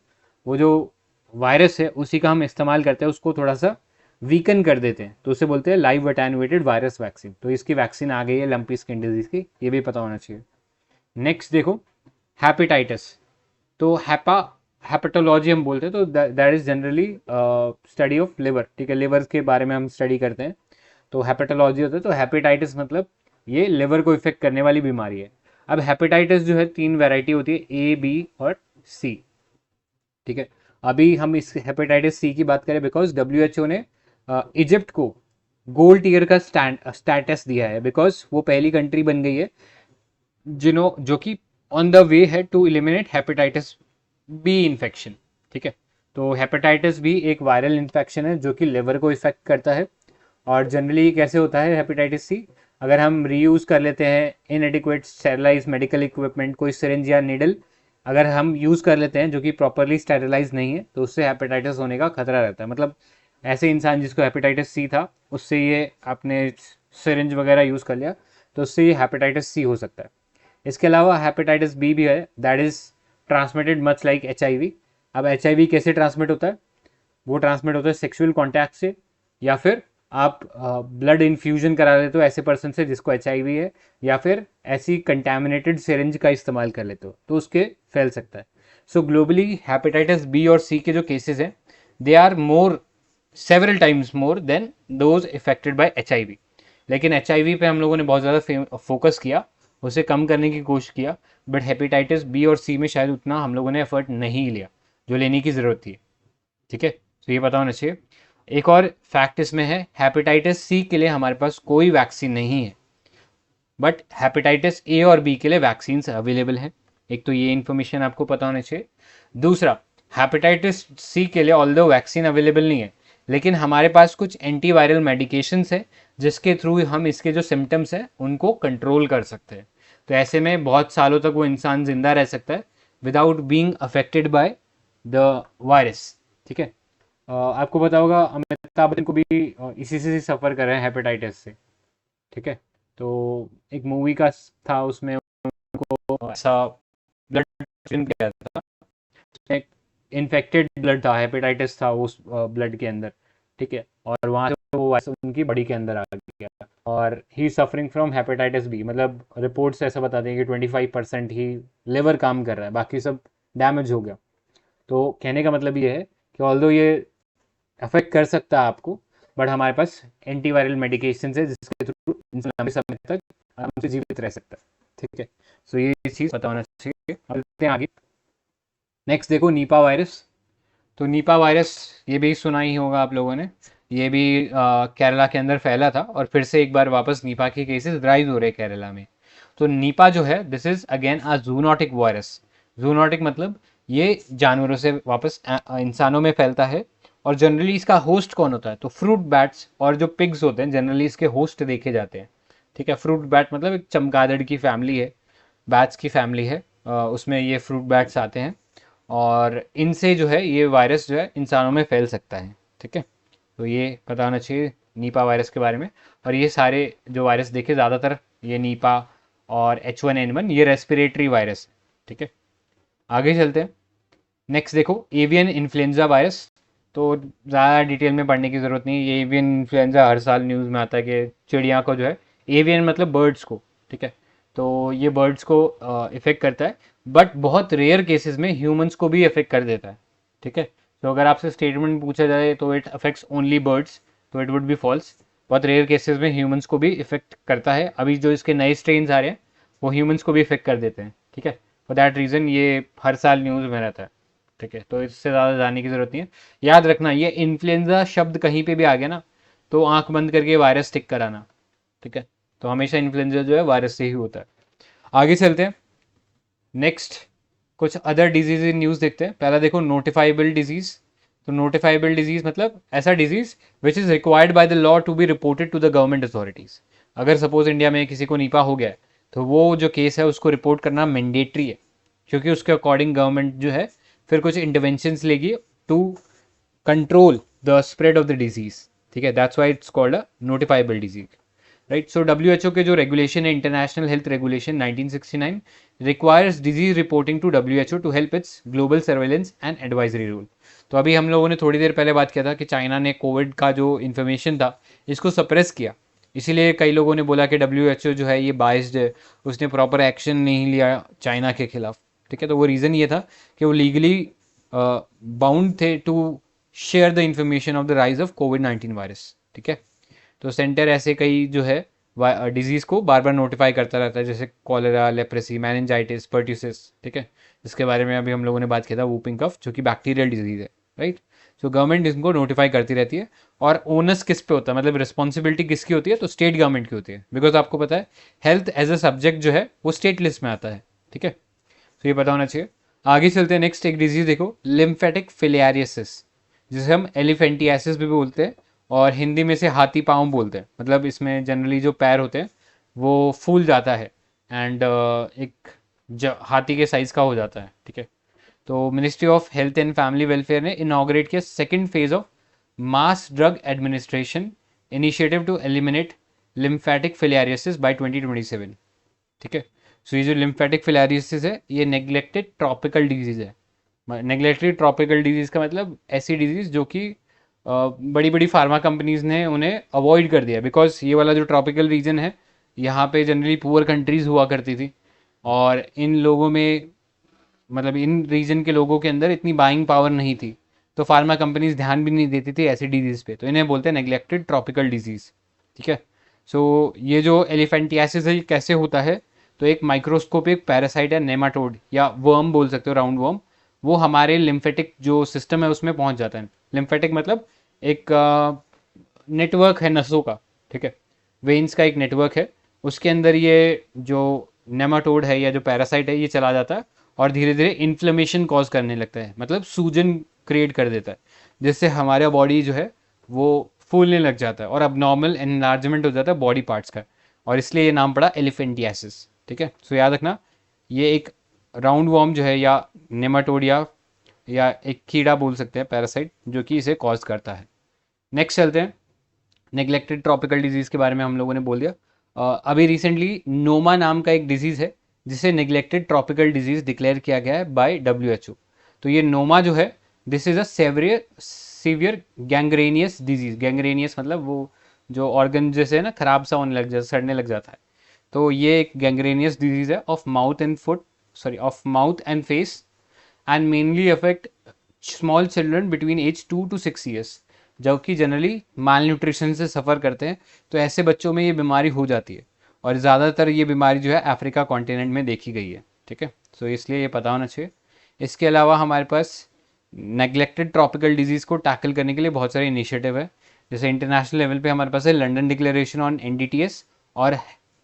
वो जो वायरस है उसी का हम इस्तेमाल करते हैं, उसको थोड़ा सा वीकन कर देते हैं, तो उसे बोलते हैं लाइव अटेनुएटेड वायरस वैक्सीन. तो इसकी वैक्सीन आ गई है लंपी स्किन डिजीज की, ये भी पता होना चाहिए. नेक्स्ट देखो, हेपेटाइटिस. तो हेपेटोलॉजी हम बोलते हैं, तो that is generally study of liver. ठीक है, लिवर के बारे में हम स्टडी करते हैं, तो हेपेटोलॉजी होता है. तो हेपेटाइटिस मतलब ये लिवर को इफेक्ट करने वाली बीमारी है. अब हेपेटाइटिस जो है 3 वैरायटी होती है, ए, बी और सी. ठीक है, अभी हम इस हेपेटाइटिस सी की बात करें बिकॉज WHO ने इजिप्ट को गोल्ड टीयर का स्टेटस दिया है, बिकॉज वो पहली कंट्री बन गई है जो कि ऑन द वे है to eliminate hepatitis B infection. ठीक है, तो हेपेटाइटिस बी एक वायरल इन्फेक्शन है जो कि लिवर को इफेक्ट करता है. और जनरली कैसे होता है हेपेटाइटिस सी, अगर हम रीयूज़ कर लेते हैं इनएडिक्वेट स्टेरलाइज मेडिकल इक्विपमेंट, कोई सिरिंज या निडल अगर हम यूज़ कर लेते हैं जो कि प्रॉपरली स्टेरलाइज नहीं है, तो उससे हेपेटाइटिस होने का खतरा रहता है. मतलब ऐसे इंसान जिसको हेपेटाइटिस सी था, उससे ये आपने सिरिंज वगैरह यूज़ कर लिया, तो उससे ये हेपेटाइटिस सी हो सकता है. इसके अलावा हेपेटाइटिस बी भी है, that is transmitted much like HIV. अब HIV कैसे ट्रांसमिट होता है? वो ट्रांसमिट होता है सेक्सुअल कॉन्टैक्ट से, या फिर आप ब्लड इन्फ्यूजन करा लेते हो ऐसे पर्सन से जिसको HIV है, या फिर ऐसी कंटैमिनेटेड सिरिंज का इस्तेमाल कर लेते हो, तो उसके फैल सकता है. सो ग्लोबली हेपेटाइटिस बी और सी के जो केसेस हैं, they are more, several times more than those affected by HIV. लेकिन HIV पे हम लोगों ने बहुत ज़्यादा फोकस किया, उसे कम करने की कोशिश किया, बट हेपेटाइटिस बी और सी में शायद उतना हम लोगों ने एफर्ट नहीं लिया जो लेने की ज़रूरत थी. ठीक है, तो ये पता होना चाहिए. एक और फैक्ट इसमें है, हेपेटाइटिस सी के लिए हमारे पास कोई वैक्सीन नहीं है, बट हेपेटाइटिस ए और बी के लिए वैक्सीन अवेलेबल है. एक तो ये इन्फॉर्मेशन आपको पता होना चाहिए. दूसरा, हेपेटाइटिस सी के लिए ऑल्दो वैक्सीन अवेलेबल नहीं है, लेकिन हमारे पास कुछ एंटीवायरल मेडिकेशंस है जिसके थ्रू हम इसके जो सिम्टम्स हैं उनको कंट्रोल कर सकते हैं. तो ऐसे में बहुत सालों तक वो इंसान जिंदा रह सकता है without being affected by the virus. ठीक है, आपको पता होगा अमिताभ बच्चन को भी इसी से सफ़र कर रहे हैं हेपेटाइटिस से. ठीक है, तो एक मूवी का था, उसमें उनको ऐसा ब्लड किया था, एक इन्फेक्टेड ब्लड था, हेपेटाइटिस था उस ब्लड के अंदर. ठीक है, और वहाँ से वो वायरस उनकी बॉडी के अंदर आ गया, और ही सफरिंग फ्रॉम हेपेटाइटिस बी. मतलब रिपोर्ट्स ऐसा बताते हैं कि 25% ही लिवर काम कर रहा है, बाकी सब डैमेज हो गया. तो कहने का मतलब ये है कि ऑल्दो ये अफेक्ट कर सकता है आपको, बट हमारे पास एंटीवायरल मेडिकेशन है जिसके थ्रू इंसान लंबे समय तक आराम से जीवित रह सकता है. ठीक है, सो ये चीज़ पता होना चाहिए. चलते हैं आगे. नेक्स्ट देखो, नीपा वायरस. तो नीपा वायरस ये भी सुना ही होगा आप लोगों ने, ये भी केरला के अंदर फैला था, और फिर से एक बार वापस नीपा के केसेस राइज हो रहे हैं केरला में. तो नीपा जो है, this is again a zoonotic virus. Zoonotic मतलब ये जानवरों से वापस इंसानों में फैलता है. और जनरली इसका होस्ट कौन होता है, तो फ्रूट बैट्स और जो पिग्स होते हैं जनरली इसके होस्ट देखे जाते हैं. ठीक है, फ्रूट बैट मतलब एक चमगादड़ की फैमिली है, बैट्स की फैमिली है, उसमें ये फ्रूट बैट्स आते हैं, और इनसे जो है ये वायरस जो है इंसानों में फैल सकता है. ठीक है, तो ये पता होना चाहिए नीपा वायरस के बारे में. और ये सारे जो वायरस देखे ज़्यादातर ये नीपा और H1N1 ये रेस्पिरेटरी वायरस है, ठीक है। आगे चलते हैं। नेक्स्ट देखो एवियन इन्फ्लुएंजा वायरस, तो ज़्यादा डिटेल में पढ़ने की ज़रूरत नहीं। ये एवियन इन्फ्लुएंजा हर साल न्यूज़ में आता है कि चिड़िया को जो है, एवियन मतलब बर्ड्स को, ठीक है, तो ये बर्ड्स को इफ़ेक्ट करता है, बट बहुत रेयर केसेस में ह्यूमंस को भी इफ़ेक्ट कर देता है, ठीक है। तो अगर आपसे स्टेटमेंट पूछा जाए तो इट अफेक्ट्स ओनली बर्ड्स, तो इट वुड बी फॉल्स। बहुत रेयर केसेस में ह्यूमंस को भी इफेक्ट करता है। अभी जो इसके नए स्ट्रेन्स आ रहे हैं वो ह्यूमंस को भी इफेक्ट कर देते हैं, ठीक है। फॉर दैट रीज़न ये हर साल न्यूज़ में रहता है, ठीक है। तो इससे ज़्यादा जानने की ज़रूरत नहीं है। याद रखना ये इन्फ्लुएंजा शब्द कहीं पे भी आ गया ना तो आंख बंद करके वायरस टिक कराना, ठीक है। तो हमेशा इन्फ्लुएंजा जो है वायरस से ही होता है। आगे चलते हैं। नेक्स्ट कुछ अदर डिजीज न्यूज़ देखते हैं। पहला देखो नोटिफाइबल डिजीज़। तो नोटिफाइबल डिजीज़ मतलब ऐसा disease which is required by the law to be reported to the government authorities. अगर सपोज इंडिया में किसी को नीपा हो गया है तो वो जो केस है उसको रिपोर्ट करना मैंडेटरी है, क्योंकि उसके अकॉर्डिंग गवर्नमेंट जो है फिर कुछ इंटरवेंशंस लेगी to control the spread of the disease, ठीक है। That's why it's called a notifiable disease, right. So WHO के जो रेगुलेशन है, international health regulation 1969, requires disease reporting to WHO to help its global surveillance and advisory rule. तो अभी हम लोगों ने थोड़ी देर पहले बात किया था कि चाइना ने कोविड का जो इन्फॉर्मेशन था इसको सप्रेस किया, इसीलिए कई लोगों ने बोला कि WHO जो है ये बाइस्ड है, उसने प्रॉपर एक्शन नहीं लिया चाइना के खिलाफ, ठीक है। तो वो रीज़न ये था कि वो लीगली बाउंड थे to share the information of the rise of कोविड-19 वायरस, ठीक है। तो सेंटर ऐसे कई जो है डिजीज़ को बार बार नोटिफाई करता रहता है, जैसे कॉलेरा, लेप्रेसी, मेनिंजाइटिस, पर्ट्यूसिस, ठीक है, जिसके बारे में अभी हम लोगों ने बात किया था, वूपिंग कफ, जो कि बैक्टीरियल डिजीज़ है, राइट। सो गवर्नमेंट इनको नोटिफाई करती रहती है। और ओनस किस पे होता है, मतलब रिस्पॉन्सिबिलिटी किसकी होती है, तो स्टेट गवर्नमेंट की होती है, बिकॉज आपको पता है हेल्थ एज अ सब्जेक्ट जो है वो स्टेट लिस्ट में आता है, ठीक है। तो ये पता होना चाहिए। आगे चलते हैं। नेक्स्ट एक डिजीज देखो लिम्फेटिक फिलियारियसिस, जिसे हम एलिफेंटियासिस भी बोलते हैं और हिंदी में से हाथी पाँव बोलते हैं। मतलब इसमें जनरली जो पैर होते हैं वो फूल जाता है एंड एक हाथी के साइज का हो जाता है, ठीक है। तो ministry of health and family welfare ने इनॉग्रेट किया second phase of mass drug administration initiative to eliminate lymphatic filariasis by 2027, ठीक है। सो ये जो लिम्फेटिक फिलारिसिस है ये नेग्लेक्टेड ट्रॉपिकल डिजीज़ है। नेग्लेक्टेड ट्रॉपिकल डिजीज़ का मतलब ऐसी डिजीज़ जो कि बड़ी बड़ी फार्मा कंपनीज़ ने उन्हें अवॉइड कर दिया, बिकॉज ये वाला जो ट्रॉपिकल रीजन है यहाँ पे जनरली पुअर कंट्रीज़ हुआ करती थी और इन लोगों में मतलब इन रीजन के लोगों के अंदर इतनी बाइंग पावर नहीं थी, तो फार्मा कंपनीज ध्यान भी नहीं देती थी ऐसी डिजीज़ पे, तो इन्हें बोलते हैं नेग्लेक्टेड ट्रॉपिकल डिजीज़, ठीक है। सो ये जो एलिफेंटियासिस है कैसे होता है, तो एक माइक्रोस्कोपिक पैरासाइट है नेमाटोड या वर्म बोल सकते हो, राउंड वर्म, वो हमारे लिम्फेटिक जो सिस्टम है उसमें पहुंच जाता है। लिम्फेटिक मतलब एक नेटवर्क है नसों का, ठीक है, वेन्स का एक नेटवर्क है, उसके अंदर ये जो नेमाटोड है या जो पैरासाइट है ये चला जाता है और धीरे धीरे इन्फ्लेमेशन कॉज करने लगता है, मतलब सूजन क्रिएट कर देता है, जिससे हमारा बॉडी जो है वो फूलने लग जाता है और अब नॉर्मल एनलार्जमेंट हो जाता है बॉडी पार्ट्स का, और इसलिए ये नाम पड़ा एलिफेंटियासिस, ठीक है। सो याद रखना ये एक राउंड वॉर्म जो है या नेमाटोडिया या एक कीड़ा बोल सकते हैं पैरासाइट, जो कि इसे कॉज करता है। नेक्स्ट चलते हैं। नेग्लेक्टेड ट्रॉपिकल डिजीज़ के बारे में हम लोगों ने बोल दिया। अभी रिसेंटली नोमा नाम का एक डिजीज़ है जिसे नेग्लेक्टेड ट्रॉपिकल डिजीज़ डिक्लेयर किया गया है बाय WHO। तो ये नोमा जो है this is a severe gangrenous disease. Gangrenous मतलब वो जो ऑर्गन जैसे है ना खराब सा होने लग जाता, सड़ने लग जाता है, तो ये एक गैंग्रेनियस डिजीज़ है of mouth and face and mainly affect small children between age 2 to 6 years, जो कि जनरली माल न्यूट्रिशन से सफ़र करते हैं। तो ऐसे बच्चों में ये बीमारी हो जाती है और ज़्यादातर ये बीमारी जो है अफ्रीका कॉन्टिनेंट में देखी गई है, ठीक है। सो इसलिए ये पता होना चाहिए। इसके अलावा हमारे पास नेग्लेक्टेड ट्रॉपिकल डिजीज़ को टैकल करने के लिए बहुत सारे इनिशिएटिव है, जैसे इंटरनेशनल लेवल पे हमारे पास है लंदन डिक्लेरेशन ऑन NDTS और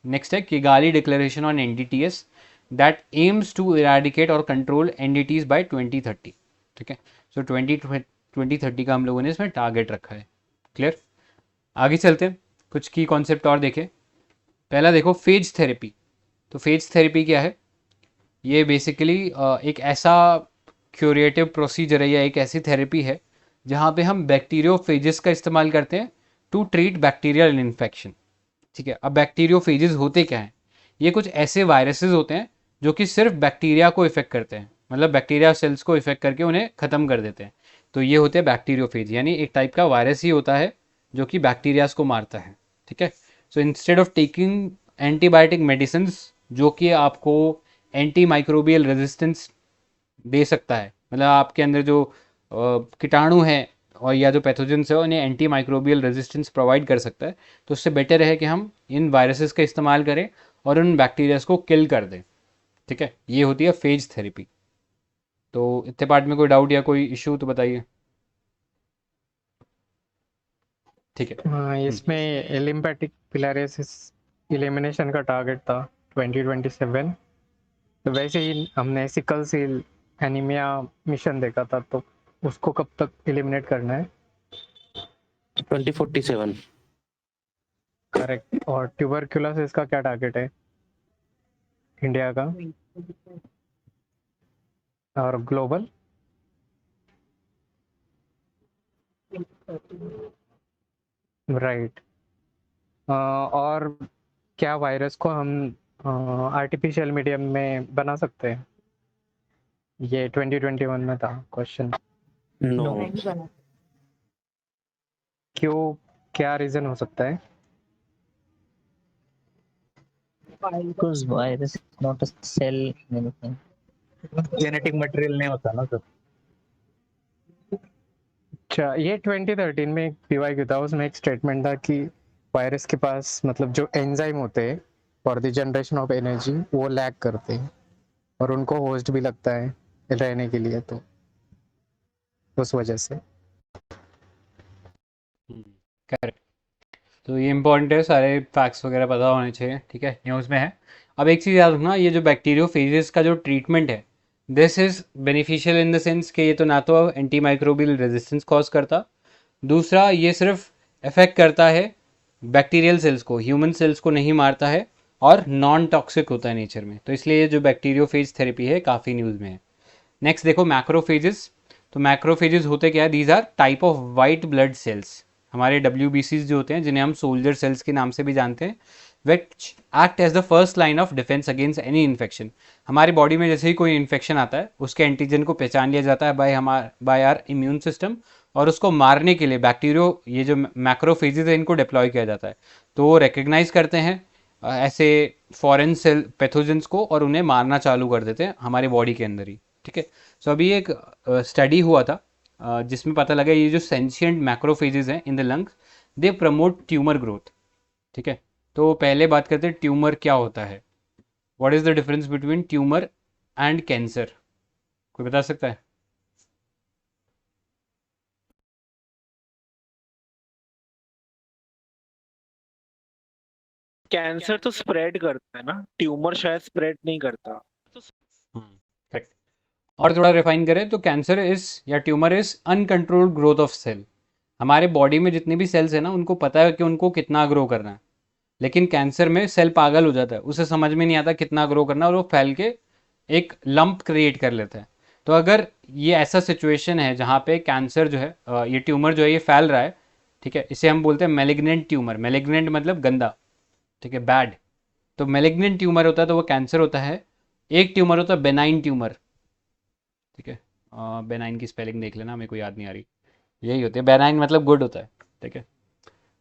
नेक्स्ट है Kigali declaration on NDTS that aims to eradicate और कंट्रोल NDTs बाय 2030, ठीक है। सो 2030 का हम लोगों ने इसमें टारगेट रखा है। क्लियर। आगे चलते हैं, कुछ की कॉन्सेप्ट और देखें। पहला देखो फेज थेरेपी। तो फेज थेरेपी क्या है, ये बेसिकली एक ऐसा क्यूरेटिव प्रोसीजर है या एक ऐसी थेरेपी है जहाँ पे हम बैक्टीरियोफेजेस का इस्तेमाल करते हैं टू ट्रीट बैक्टीरियल इन्फेक्शन, ठीक है। अब बैक्टीरियोफेजेस होते क्या हैं, ये कुछ ऐसे वायरसेस होते हैं जो कि सिर्फ बैक्टीरिया को इफेक्ट करते हैं, मतलब बैक्टीरिया सेल्स को इफेक्ट करके उन्हें ख़त्म कर देते हैं। तो ये होते हैं बैक्टीरियोफेज, यानी एक टाइप का वायरस ही होता है जो कि बैक्टीरियाज को मारता है। ठीक है। So instead of taking antibiotic medicine जो कि आपको एंटी माइक्रोबियल रेजिस्टेंस दे सकता है, मतलब आपके अंदर जो कीटाणु हैं और या जो पैथोजेंस है उन्हें एंटी माइक्रोबियल रेजिस्टेंस प्रोवाइड कर सकता है, तो उससे बेटर है कि हम इन वायरसेस का इस्तेमाल करें और उन बैक्टीरियाज को किल कर दें। ठीक है, ये होती है फेज थेरेपी। तो इतने पार्ट में कोई डाउट या कोई इशू तो बताइए। ठीक है। हाँ, इसमें एलिम्फेटिक फिलारियासिस एलिमिनेशन का टारगेट था 2027। तो वैसे ही हमने सिकल सेल एनीमिया मिशन देखा था, तो उसको कब तक एलिमिनेट करना है? 2047। करेक्ट। और ट्यूबरक्यूलोसिस का क्या टारगेट है इंडिया का और ग्लोबल? राइट। और क्या वायरस को हम आर्टिफिशियल मीडियम में बना सकते हैं? ये 2021 में था क्वेश्चन। नो। क्यों, क्या रीजन हो सकता है? Because virus is not a cell anything. Genetic material नहीं होता ना सर। अच्छा, ये 2013 में एक PYQ था, उसमें एक स्टेटमेंट था कि वायरस के पास मतलब जो एंजाइम होते हैं for the generation of energy वो लैक करते हैं और उनको होस्ट भी लगता है रहने के लिए, तो उस वजह से। करेक्ट। तो ये इंपॉर्टेंट है, सारे फैक्ट्स वगैरह पता होने चाहिए। ठीक है, न्यूज़ में है। अब एक चीज़ याद रखना, ये जो बैक्टीरियोफेजेस का जो ट्रीटमेंट है, this is beneficial in the sense कि ये तो ना तो एंटी माइक्रोबियल रेजिस्टेंस कॉज करता, दूसरा ये सिर्फ इफेक्ट करता है बैक्टीरियल सेल्स को, ह्यूमन सेल्स को नहीं मारता है, और नॉन टॉक्सिक होता है नेचर में। तो इसलिए ये जो बैक्टीरियोफेज थेरेपी है काफ़ी न्यूज़ में है। नेक्स्ट देखो मैक्रोफेजेस। तो मैक्रोफेजेस होते क्या है? These are type of white blood cells, हमारे WBCs जो होते हैं, जिन्हें हम सोल्जर सेल्स के नाम से भी जानते हैं, which act as the first line of defence against any infection. हमारी बॉडी में जैसे ही कोई इन्फेक्शन आता है, उसके एंटीजन को पहचान लिया जाता है बाय आर इम्यून सिस्टम, और उसको मारने के लिए ये जो मैक्रोफेजेस है इनको डिप्लॉय किया जाता है। तो वो रिकग्नाइज करते हैं ऐसे फॉरेन सेल पैथोजेंस को और उन्हें मारना चालू कर देते हैं हमारी बॉडी के अंदर ही। ठीक है। सो अभी एक स्टडी हुआ था जिसमें पता लगा ये जो सेंशिएंट मैक्रोफेजेस हैं in the lungs, they promote tumour growth. ठीक है। तो पहले बात करते हैं ट्यूमर क्या होता है। What is the difference between tumour and cancer? कोई बता सकता है? कैंसर तो स्प्रेड करता है ना, ट्यूमर शायद स्प्रेड नहीं करता। करेक्ट। और थोड़ा रिफाइन करें तो कैंसर इज या tumour is uncontrolled growth of cell. हमारे बॉडी में जितने भी सेल्स हैं ना, उनको पता है कि उनको कितना ग्रो करना है, लेकिन कैंसर में सेल पागल हो जाता है, उसे समझ में नहीं आता कितना ग्रो करना, और वो फैल के एक लंप क्रिएट कर लेता है। तो अगर ये ऐसा सिचुएशन है जहाँ पे कैंसर जो है, ये ट्यूमर जो है ये फैल रहा है, ठीक है, इसे हम बोलते हैं मेलिग्नेंट ट्यूमर। मेलिग्नेंट मतलब गंदा, ठीक है, बैड। तो मेलिग्नेंट ट्यूमर होता है तो वो कैंसर होता है। एक ट्यूमर होता है बेनाइन ट्यूमर। ठीक है, बेनाइन की स्पेलिंग देख लेना, मेरे को याद नहीं आ रही, यही होती है, बेनाइन मतलब गुड होता है। ठीक है।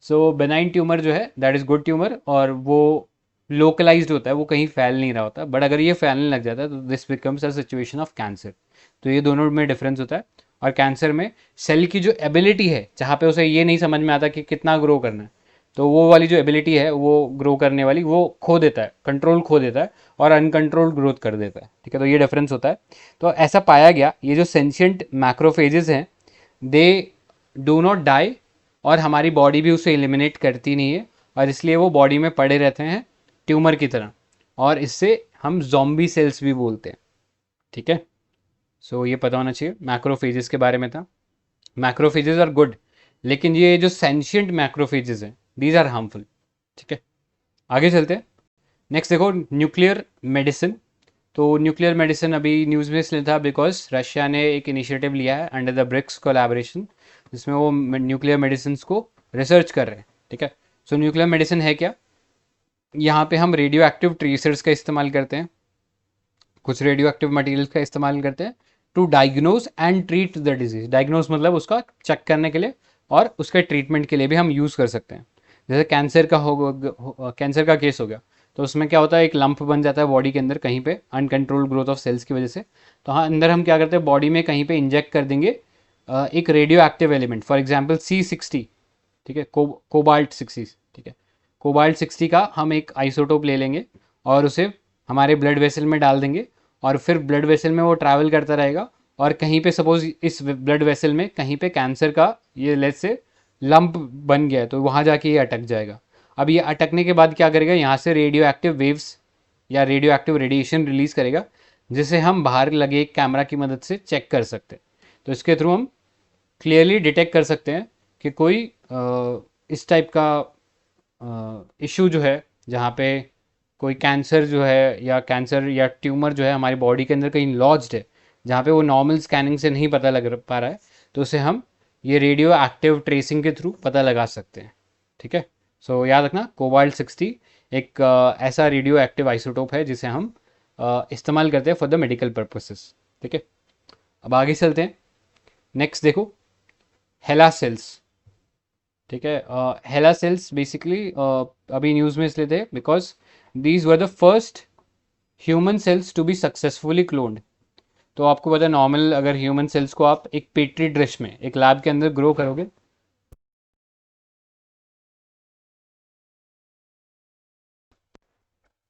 सो बेनाइन ट्यूमर जो है दैट इज़ गुड ट्यूमर, और वो लोकलाइज्ड होता है, वो कहीं फैल नहीं रहा होता। बट अगर ये फैलने लग जाता है तो this becomes a situation of cancer. तो ये दोनों में डिफरेंस होता है। और कैंसर में सेल की जो एबिलिटी है, जहाँ पे उसे ये नहीं समझ में आता कि कितना ग्रो करना है, तो वो वाली जो एबिलिटी है वो ग्रो करने वाली, वो खो देता है, कंट्रोल खो देता है और अनकंट्रोल्ड ग्रोथ कर देता है। ठीक है, तो ये डिफरेंस होता है। तो ऐसा पाया गया ये जो सेंशिएंट मैक्रोफेजेस हैं, दे डू नॉट डाई, और हमारी बॉडी भी उसे एलिमिनेट करती नहीं है, और इसलिए वो बॉडी में पड़े रहते हैं ट्यूमर की तरह, और इससे हम ज़ॉम्बी सेल्स भी बोलते हैं। ठीक है। सो ये पता होना चाहिए, मैक्रोफेजेस के बारे में था। मैक्रोफेजेस आर गुड, लेकिन ये जो सेंशिएंट मैक्रोफेजेस हैं दीज आर हार्मफुल। ठीक है, आगे चलते हैं। नेक्स्ट देखो न्यूक्लियर मेडिसिन। तो न्यूक्लियर मेडिसिन अभी न्यूज़ में इसलिए था बिकॉज रशिया ने एक इनिशिएटिव लिया है अंडर द ब्रिक्स कोलैबोरेशन, जिसमें वो न्यूक्लियर मेडिसिन को रिसर्च कर रहे हैं। ठीक है। सो न्यूक्लियर मेडिसिन है क्या? यहाँ पे हम रेडियो एक्टिव ट्रेसर्स का इस्तेमाल करते हैं, कुछ रेडियो एक्टिव मटेरियल्स का इस्तेमाल करते हैं to diagnose and treat the disease. Diagnose मतलब उसका चेक करने के लिए, और उसके ट्रीटमेंट के लिए भी हम यूज़ कर सकते हैं। जैसे कैंसर का कैंसर का केस हो गया, तो उसमें क्या होता है, एक लंप बन जाता है बॉडी के अंदर कहीं पे, अनकंट्रोल्ड ग्रोथ ऑफ सेल्स की वजह से। तो हाँ, अंदर हम क्या करते हैं, बॉडी में कहीं पे इंजेक्ट कर देंगे एक radio active element, for example C60, ठीक है, कोबाल्ट 60, ठीक है, कोबाल्ट 60 का हम एक आइसोटोप ले लेंगे और उसे हमारे ब्लड वेसल में डाल देंगे, और फिर ब्लड वेसल में वो ट्रैवल करता रहेगा, और कहीं पे सपोज इस ब्लड वेसल में कहीं पे कैंसर का ये लेट से लंप बन गया है, तो वहाँ जाके ये अटक जाएगा। अब ये अटकने के बाद क्या करेगा, यहाँ से रेडियो एक्टिव वेव्स या रेडियो एक्टिव रेडिएशन रिलीज करेगा, जिसे हम बाहर लगे एक कैमरा की मदद से चेक कर सकते हैं। तो इसके थ्रू हम क्लियरली डिटेक्ट कर सकते हैं कि कोई इस टाइप का इशू जो है, जहाँ पे कोई कैंसर जो है या कैंसर या ट्यूमर जो है हमारी बॉडी के अंदर कहीं लॉज्ड है, जहाँ पे वो नॉर्मल स्कैनिंग से नहीं पता लग पा रहा है, तो उसे हम ये रेडियो एक्टिव ट्रेसिंग के थ्रू पता लगा सकते हैं। ठीक है, सो याद रखना, कोबाल्ट 60 एक ऐसा रेडियो एक्टिव आइसोटोप है जिसे हम इस्तेमाल करते हैं फॉर द मेडिकल पर्पसेस। ठीक है, अब आगे चलते हैं। नेक्स्ट देखो, हेला सेल्स। ठीक है, हेला सेल्स बेसिकली अभी न्यूज़ में इसलिए थे because these were the first human cells to be successfully cloned. तो आपको पता है, नॉर्मल अगर ह्यूमन सेल्स को आप एक पेट्री डिश में एक लैब के अंदर ग्रो करोगे,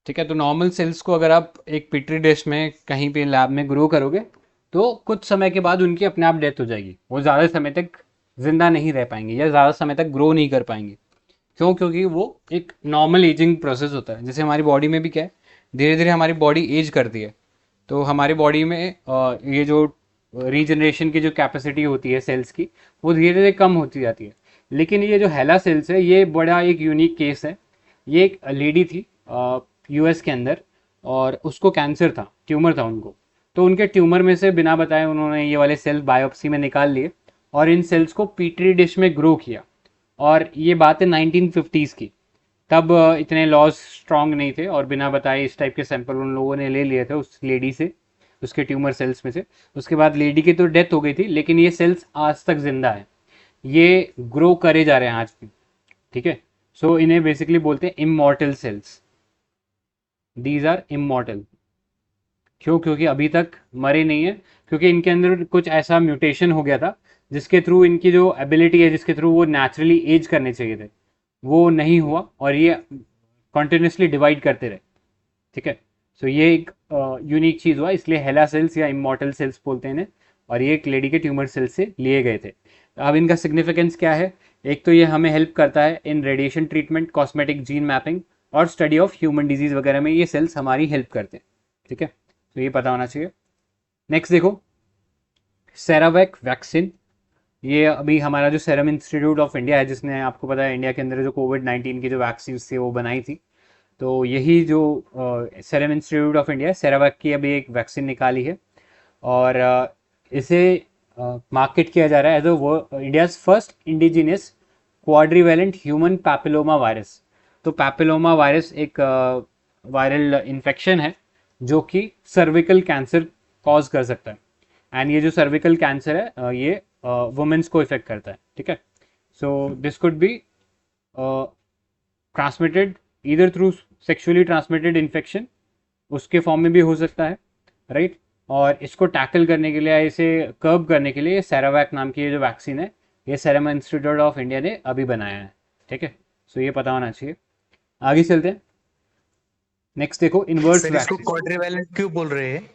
ठीक है, तो नॉर्मल सेल्स को अगर आप एक पेट्री डिश में कहीं पे लैब में ग्रो करोगे, तो कुछ समय के बाद उनकी अपने आप डेथ हो जाएगी, वो ज़्यादा समय तक जिंदा नहीं रह पाएंगे या ज़्यादा समय तक ग्रो नहीं कर पाएंगे। क्यों? क्योंकि वो एक नॉर्मल एजिंग प्रोसेस होता है। जैसे हमारी बॉडी में भी क्या है, धीरे धीरे हमारी बॉडी एज करती है, तो हमारी बॉडी में ये जो रीजनरेशन की जो कैपेसिटी होती है सेल्स की, वो धीरे धीरे कम होती जाती है। लेकिन ये जो हेला सेल्स है, ये बड़ा एक यूनिक केस है। ये एक लेडी थी US के अंदर, और उसको कैंसर था, ट्यूमर था उनको। तो उनके ट्यूमर में से बिना बताए उन्होंने ये वाले सेल बायोप्सी में निकाल लिए, और इन सेल्स को पीट्री डिश में ग्रो किया। और ये बात है 1950s की। तब इतने लॉज स्ट्रांग नहीं थे, और बिना बताए इस टाइप के सैंपल उन लोगों ने ले लिए थे उस लेडी से, उसके ट्यूमर सेल्स में से। उसके बाद लेडी की तो डेथ हो गई थी, लेकिन ये सेल्स आज तक जिंदा है, ये ग्रो करे जा रहे हैं आज भी। ठीक है, सो इन्हें बेसिकली बोलते हैं immortal cells. These are immortal. क्यों? क्योंकि अभी तक मरे नहीं है, क्योंकि इनके अंदर कुछ ऐसा म्यूटेशन हो गया था जिसके थ्रू इनकी जो एबिलिटी है, जिसके थ्रू वो नेचुरली एज करने चाहिए थे, वो नहीं हुआ, और ये कॉन्टिन्यूसली डिवाइड करते रहे। ठीक है, सो ये एक यूनिक चीज़ हुआ, इसलिए हेला सेल्स या इमॉर्टल सेल्स बोलते हैं इन्हें, और ये एक लेडी के ट्यूमर सेल से लिए गए थे। अब इनका सिग्निफिकेंस क्या है? एक तो ये हमें हेल्प करता है in radiation treatment, cosmetic, gene mapping और स्टडी ऑफ ह्यूमन डिजीज वगैरह में ये सेल्स हमारी हेल्प करते हैं। ठीक है, तो ये पता होना चाहिए। नेक्स्ट देखो, सेरावैक वैक्सीन। ये अभी हमारा जो सेरम इंस्टीट्यूट ऑफ इंडिया है, जिसने आपको पता है इंडिया के अंदर जो कोविड-19 की जो वैक्सीन थी वो बनाई थी, तो यही जो सेरम इंस्टीट्यूट ऑफ इंडिया, सेरावैक की अभी एक वैक्सीन निकाली है, और इसे मार्केट किया जा रहा है as a India's first indigenous quadrivalent human papilloma virus. तो पैपिलोमा वायरस एक वायरल इन्फेक्शन है जो कि सर्विकल कैंसर कॉज कर सकता है, एंड ये जो सर्विकल कैंसर है ये वुमेन्स को इफेक्ट करता है। ठीक है, so this could be transmitted either through sexually transmitted infection, उसके फॉर्म में भी हो सकता है, राइट। और इसको टैकल करने के लिए, इसे कर्ब करने के लिए सेरावैक नाम की ये जो वैक्सीन है, ये सेरम इंस्टीट्यूट ऑफ इंडिया ने अभी बनाया है। ठीक है, सो ये पता होना चाहिए। आगे चलते हैं। नेक्स्ट देखो, इनवर्स सर इसको वैक्सीन। क्वाड्रिवेलेंट क्यों बोल रहे हैं?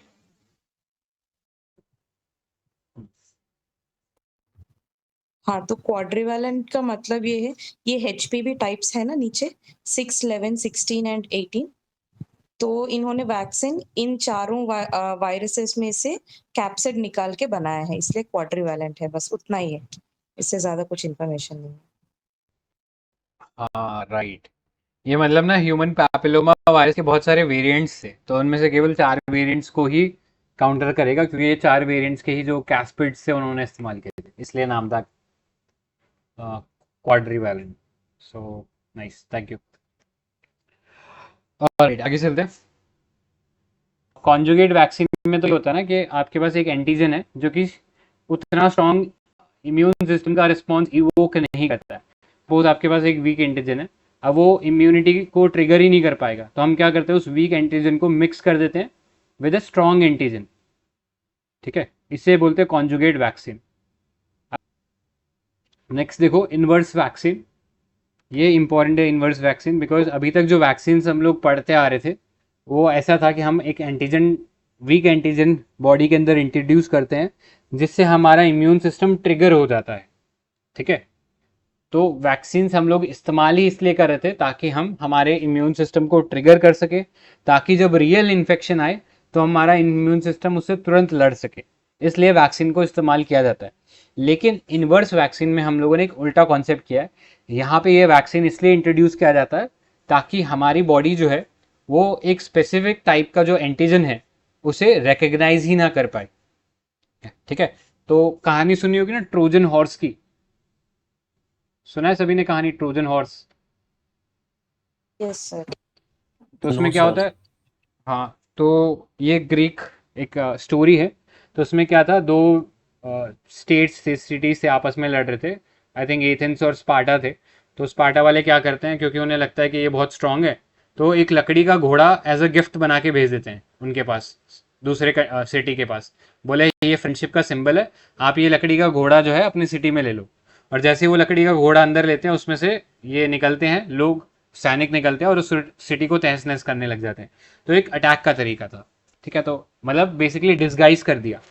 हाँ, तो क्वाड्रिवेलेंट का मतलब ये है, ये HPV टाइप्स है ना नीचे, 6, 11, 16 एंड 18। तो इन्होंने वैक्सीन इन चारों वायरसेस में से कैप्सिड निकाल के बनाया है, इसलिए क्वाड्रिवेलेंट है, बस उतना ही है, इससे ज्यादा कुछ इन्फॉर्मेशन नहीं है। हाँ राइट, ये मतलब ना ह्यूमन पैपिलोमा वायरस के बहुत सारे वेरिएंट्स थे, तो उनमें से केवल 4 वेरिएंट्स को ही काउंटर करेगा, क्योंकि ये 4 वेरिएंट्स के ही जो कैस्पिड्स से उन्होंने इस्तेमाल किए थे, इसलिए नाम था quadrivalent. So nice, thank you. और आगे चलते हैं। कॉन्जुगेट वैक्सीन में तो ये होता है ना कि आपके पास एक एंटीजन है जो कि उतना स्ट्रॉन्ग इम्यून सिस्टम का रिस्पॉन्स इवोक नहीं करता है। सपोज आपके पास एक वीक एंटीजन है, अब वो इम्यूनिटी को ट्रिगर ही नहीं कर पाएगा, तो हम क्या करते हैं, उस वीक एंटीजन को मिक्स कर देते हैं विद अ स्ट्रॉन्ग एंटीजन। ठीक है, इसे बोलते हैं कॉन्जुगेट वैक्सीन। नेक्स्ट देखो इनवर्स वैक्सीन। ये इंपॉर्टेंट है इनवर्स वैक्सीन, बिकॉज अभी तक जो वैक्सीन हम लोग पढ़ते आ रहे थे वो ऐसा था कि हम एक एंटीजन, वीक एंटीजन बॉडी के अंदर इंट्रोड्यूस करते हैं जिससे हमारा इम्यून सिस्टम ट्रिगर हो जाता है। ठीक है, तो वैक्सीन हम लोग इस्तेमाल ही इसलिए कर रहे थे ताकि हम हमारे इम्यून सिस्टम को ट्रिगर कर सके, ताकि जब रियल इन्फेक्शन आए तो हमारा इम्यून सिस्टम उससे तुरंत लड़ सके, इसलिए वैक्सीन को इस्तेमाल किया जाता है। लेकिन इनवर्स वैक्सीन में हम लोगों ने एक उल्टा कॉन्सेप्ट किया है। यहाँ पे ये वैक्सीन इसलिए इंट्रोड्यूस किया जाता है ताकि हमारी बॉडी जो है वो एक स्पेसिफिक टाइप का जो एंटीजन है उसे रिकग्नाइज ही ना कर पाए। ठीक है, तो कहानी सुनी होगी ना ट्रोजन हॉर्स की, सुना है सभी ने कहानी ट्रोजन हॉर्स? Yes sir. तो उसमें नो क्या सर। होता है, हाँ, तो ये ग्रीक एक स्टोरी है। तो उसमें क्या था, दो स्टेट्स से, सिटीज से आपस में लड़ रहे थे। आई थिंक एथेंस और स्पार्टा थे। तो स्पार्टा वाले क्या करते हैं, क्योंकि उन्हें लगता है कि ये बहुत स्ट्रांग है, तो एक लकड़ी का घोड़ा एज अ गिफ्ट बना के भेज देते हैं उनके पास, दूसरे सिटी के पास। बोले ये फ्रेंडशिप का सिंबल है, आप ये लकड़ी का घोड़ा जो है अपनी सिटी में ले लो। और जैसे ही वो लकड़ी का घोड़ा अंदर लेते हैं, उसमें से ये निकलते हैं लोग, सैनिक निकलते हैं और उस सिटी को तहस नहस करने लग जाते हैं। तो एक अटैक का तरीका था। ठीक है, तो मतलब बेसिकली डिस्गाइज कर दिया।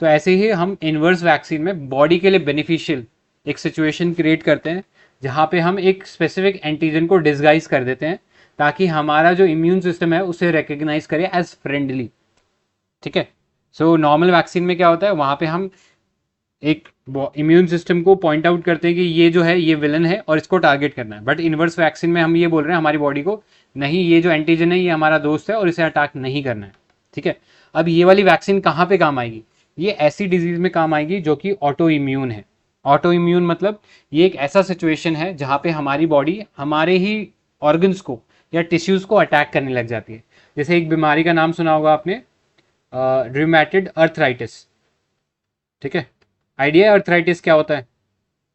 तो ऐसे ही हम इनवर्स वैक्सीन में बॉडी के लिए बेनिफिशियल एक सिचुएशन क्रिएट करते हैं जहाँ पे हम एक स्पेसिफिक एंटीजन को डिस्गाइज कर देते हैं ताकि हमारा जो इम्यून सिस्टम है उसे रिकग्नाइज करे एज फ्रेंडली। ठीक है, सो नॉर्मल वैक्सीन में क्या होता है, वहाँ पे हम एक इम्यून सिस्टम को पॉइंट आउट करते हैं कि ये जो है ये विलन है और इसको टारगेट करना है। बट इनवर्स वैक्सीन में हम ये बोल रहे हैं हमारी बॉडी को, नहीं ये जो एंटीजन है ये हमारा दोस्त है और इसे अटैक नहीं करना है। ठीक है, अब ये वाली वैक्सीन कहाँ पे काम आएगी, ये ऐसी डिजीज में काम आएगी जो कि ऑटो इम्यून है। ऑटो इम्यून मतलब ये एक ऐसा सिचुएशन है जहाँ पे हमारी बॉडी हमारे ही ऑर्गन्स को या टिश्यूज को अटैक करने लग जाती है। जैसे एक बीमारी का नाम सुना होगा आपने, रिमेटेड अर्थराइटिस। ठीक है, आइडिया अर्थराइटिस क्या होता है,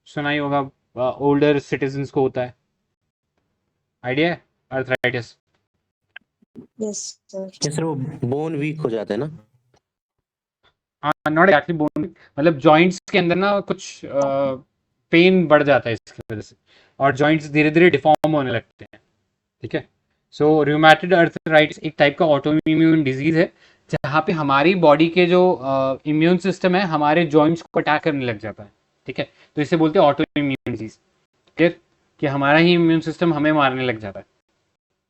सुना ही होगा, ओल्डर सिटीजन्स को होता है, आइडिया है अर्थराइटिस? Yes sir. ये सर वो बोन वीक हो जाता है ना? हाँ, नॉट एक्चुअली बोन, मतलब जॉइंट्स के अंदर ना कुछ पेन बढ़ जाता है इसकी वजह से, और जॉइंट्स धीरे धीरे डिफॉर्म होने लगते हैं। ठीक है, सो रूमेटॉइड अर्थराइटिस एक टाइप का ऑटो इम्यून डिजीज है जहाँ पे हमारी बॉडी के जो इम्यून सिस्टम है हमारे जॉइंट्स को अटैक करने लग जाता है। ठीक है, तो इसे बोलते हैं ऑटो इम्यून डिजीज। ठीक, कि हमारा ही इम्यून सिस्टम हमें मारने लग जाता है।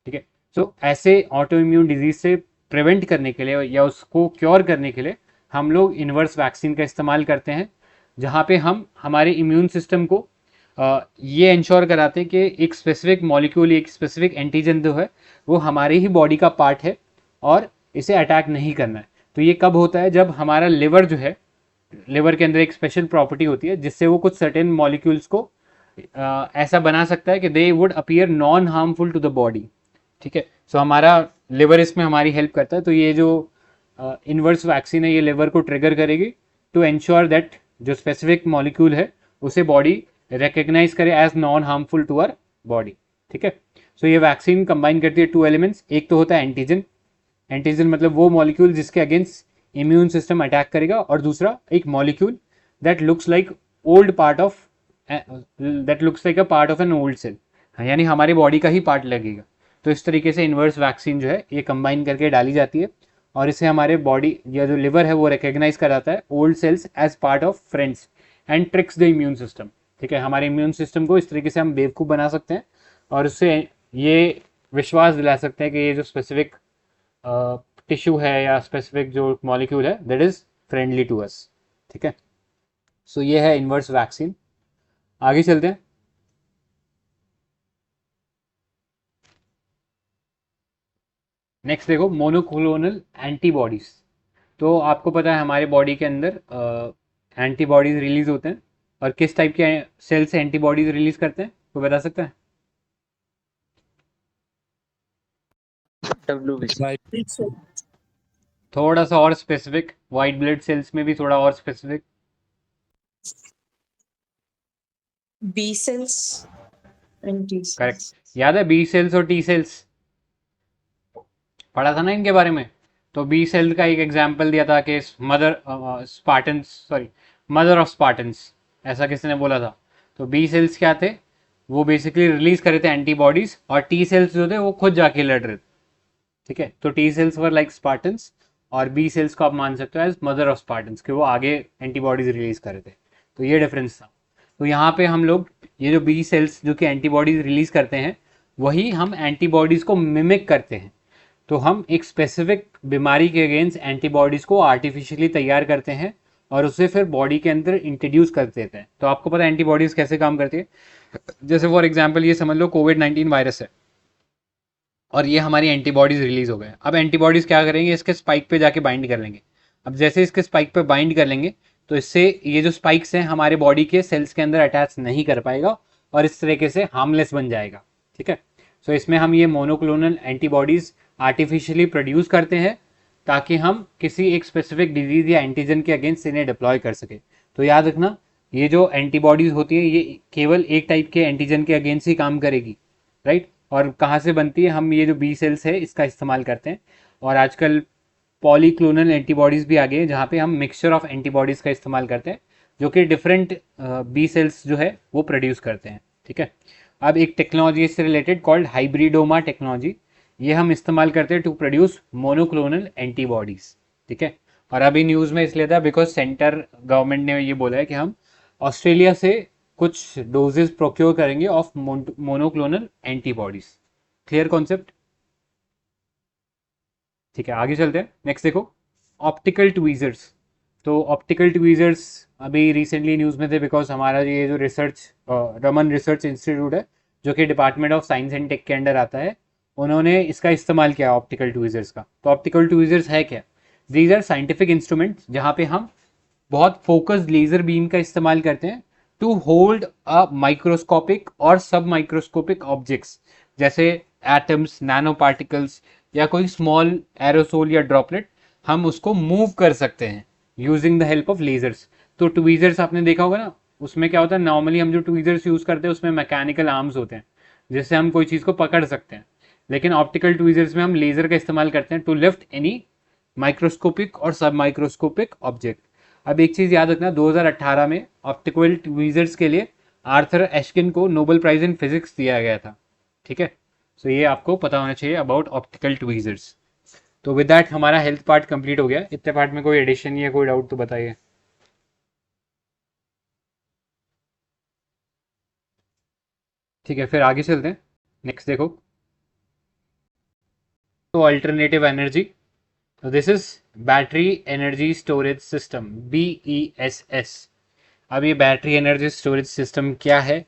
ठीक है, सो ऐसे ऑटो इम्यून डिजीज से प्रिवेंट करने के लिए या उसको क्योर करने के लिए हम लोग इनवर्स वैक्सीन का इस्तेमाल करते हैं, जहाँ पे हम हमारे इम्यून सिस्टम को ये इंश्योर कराते हैं कि एक स्पेसिफिक मॉलिक्यूल, एक स्पेसिफिक एंटीजन जो है वो हमारे ही बॉडी का पार्ट है और इसे अटैक नहीं करना है। तो ये कब होता है, जब हमारा लिवर जो है, लिवर के अंदर एक स्पेशल प्रॉपर्टी होती है जिससे वो कुछ सर्टेन मॉलिक्यूल्स को ऐसा बना सकता है कि they would appear non harmful to the body. ठीक है, सो हमारा लिवर इसमें हमारी हेल्प करता है। तो ये जो इनवर्स वैक्सीन है ये लिवर को ट्रिगर करेगी टू एंश्योर दैट जो स्पेसिफिक मॉलिक्यूल है उसे बॉडी रिकग्नाइज करे as non harmful to our body. ठीक है, सो ये वैक्सीन कंबाइन करती है टू एलिमेंट्स, एक तो होता है एंटीजन, एंटीजन मतलब वो मॉलिक्यूल जिसके अगेंस्ट इम्यून सिस्टम अटैक करेगा, और दूसरा एक molecule that looks like old part of, that looks like a part of an old cell, यानी हमारी बॉडी का ही पार्ट लगेगा। तो इस तरीके से इनवर्स वैक्सीन जो है ये कंबाइन करके डाली जाती है और इसे हमारे बॉडी या जो लिवर है वो रिकग्नाइज कराता है old cells as part of friends and tricks the immune system. ठीक है, हमारे इम्यून सिस्टम को इस तरीके से हम बेवकूफ़ बना सकते हैं और उससे ये विश्वास दिला सकते हैं कि ये जो स्पेसिफिक टिश्यू है या स्पेसिफिक जो मॉलिक्यूल है that is friendly to us. ठीक है, सो ये है इनवर्स वैक्सीन। आगे चलते हैं। नेक्स्ट देखो मोनोक्लोनल एंटीबॉडीज। तो आपको पता है हमारे बॉडी के अंदर एंटीबॉडीज रिलीज होते हैं, और किस टाइप के सेल से एंटीबॉडीज रिलीज करते हैं कोई बता सकता है? WBC. थोड़ा सा और स्पेसिफिक, वाइट ब्लड सेल्स में भी थोड़ा और specific. B cells and T cells. Correct, याद है बी सेल्स और टी सेल्स, पढ़ा था ना इनके बारे में। तो बी सेल का एक एग्जांपल दिया था कि मदर ऑफ स्पार्टन्स, ऐसा किसी ने बोला था। तो बी सेल्स क्या थे, वो बेसिकली रिलीज करे थे एंटीबॉडीज, और टी सेल्स जो थे वो खुद जाके लड़ रहे थे। ठीक है, तो T cells were like Spartans, और बी सेल्स को आप मान सकते हो एज मदर ऑफ स्पार्टन्स, कि वो आगे एंटीबॉडीज रिलीज करे थे। तो ये डिफरेंस था। तो यहाँ पे हम लोग ये जो बी सेल्स जो कि एंटीबॉडीज रिलीज करते हैं, वही हम एंटीबॉडीज को मिमिक करते हैं। तो हम एक स्पेसिफिक बीमारी के अगेंस्ट एंटीबॉडीज को आर्टिफिशियली तैयार करते हैं और उसे फिर बॉडी के अंदर इंट्रोड्यूस कर देते हैं। तो आपको पता है एंटीबॉडीज कैसे काम करती है। जैसे फॉर एग्जांपल ये समझ लो कोविड-19 वायरस है और ये हमारी एंटीबॉडीज रिलीज हो गए। अब एंटीबॉडीज क्या करेंगे, इसके स्पाइक पे जाके बाइंड कर लेंगे। अब जैसे इसके स्पाइक पे बाइंड कर लेंगे तो इससे ये जो स्पाइक्स हैं हमारे बॉडी के सेल्स के अंदर अटैच नहीं कर पाएगा और इस तरीके से हार्मलेस बन जाएगा। ठीक है, सो इसमें हम ये मोनोक्लोनल एंटीबॉडीज आर्टिफिशियली प्रोड्यूस करते हैं ताकि हम किसी एक स्पेसिफिक डिजीज या एंटीजन के अगेंस्ट इन्हें डिप्लॉय कर सके। तो याद रखना, ये जो एंटीबॉडीज होती है ये केवल एक टाइप के एंटीजन के अगेंस्ट ही काम करेगी, राइट। और कहाँ से बनती है, हम ये जो बी सेल्स है इसका इस्तेमाल करते हैं। और आजकल पॉलीक्लोनल एंटीबॉडीज भी आ गए हैं जहाँ पे हम मिक्सचर ऑफ एंटीबॉडीज का इस्तेमाल करते हैं जो कि डिफरेंट बी सेल्स जो है वो प्रोड्यूस करते हैं। ठीक है, अब एक टेक्नोलॉजी इससे रिलेटेड कॉल्ड हाइब्रिडोमा टेक्नोलॉजी, ये हम इस्तेमाल करते हैं टू प्रोड्यूस मोनोक्लोनल एंटीबॉडीज। ठीक है, और अभी न्यूज़ में इसलिए था बिकॉज सेंटर गवर्नमेंट ने ये बोला है कि हम ऑस्ट्रेलिया से कुछ डोजेस प्रोक्योर करेंगे of monoclonal antibodies. Clear concept. ठीक है, आगे चलते हैं। नेक्स्ट देखो, ऑप्टिकल ट्वीजर्स। तो ऑप्टिकल ट्वीजर्स अभी रिसेंटली न्यूज़ में थे बिकॉज हमारा ये जो रिसर्च रमन रिसर्च इंस्टीट्यूट है जो कि department of science and tech के अंडर आता है, उन्होंने इसका इस्तेमाल किया ऑप्टिकल ट्वीजर्स का। तो ऑप्टिकल ट्वीजर्स है क्या, दीज आर साइंटिफिक इंस्ट्रूमेंट्स जहाँ पे हम बहुत फोकस्ड लेजर बीम का इस्तेमाल करते हैं टू होल्ड अ माइक्रोस्कोपिक और सब माइक्रोस्कोपिक ऑब्जेक्ट्स जैसे एटम्स, नैनो पार्टिकल्स या कोई स्मॉल एरोसोल या ड्रॉपलेट, हम उसको मूव कर सकते हैं using the help of lasers. तो ट्वीजर्स आपने देखा होगा ना, उसमें क्या होता है, नॉर्मली हम जो ट्वीजर्स यूज करते हैं उसमें मैकेनिकल आर्म्स होते हैं जिससे हम कोई चीज़ को पकड़ सकते हैं, लेकिन ऑप्टिकल ट्वीजर्स में हम लेजर का इस्तेमाल करते हैं टू लिफ्ट एनी माइक्रोस्कोपिक और सब माइक्रोस्कोपिक ऑब्जेक्ट। अब एक चीज़ याद रखना, 2018 में ऑप्टिकल ट्वीजर्स के लिए आर्थर एश्किन को नोबेल प्राइज इन फिजिक्स दिया गया था। ठीक है, सो ये आपको पता होना चाहिए अबाउट ऑप्टिकल ट्वीजर्स। तो विद दैट हमारा हेल्थ पार्ट कंप्लीट हो गया। इतने पार्ट में कोई एडिशन या कोई डाउट तो बताइए। ठीक है, फिर आगे चलते हैं। नेक्स्ट देखो, तो अल्टरनेटिव एनर्जी। तो this is battery energy storage system, BESS। अब ये बैटरी एनर्जी स्टोरेज सिस्टम क्या है,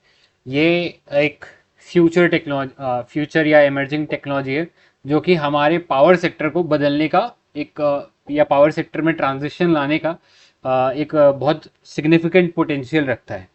ये एक फ्यूचर टेक्नोलॉजी, फ्यूचर या इमर्जिंग टेक्नोलॉजी है जो कि हमारे पावर सेक्टर को बदलने का एक या पावर सेक्टर में ट्रांजिशन लाने का एक बहुत सिग्निफिकेंट पोटेंशियल रखता है।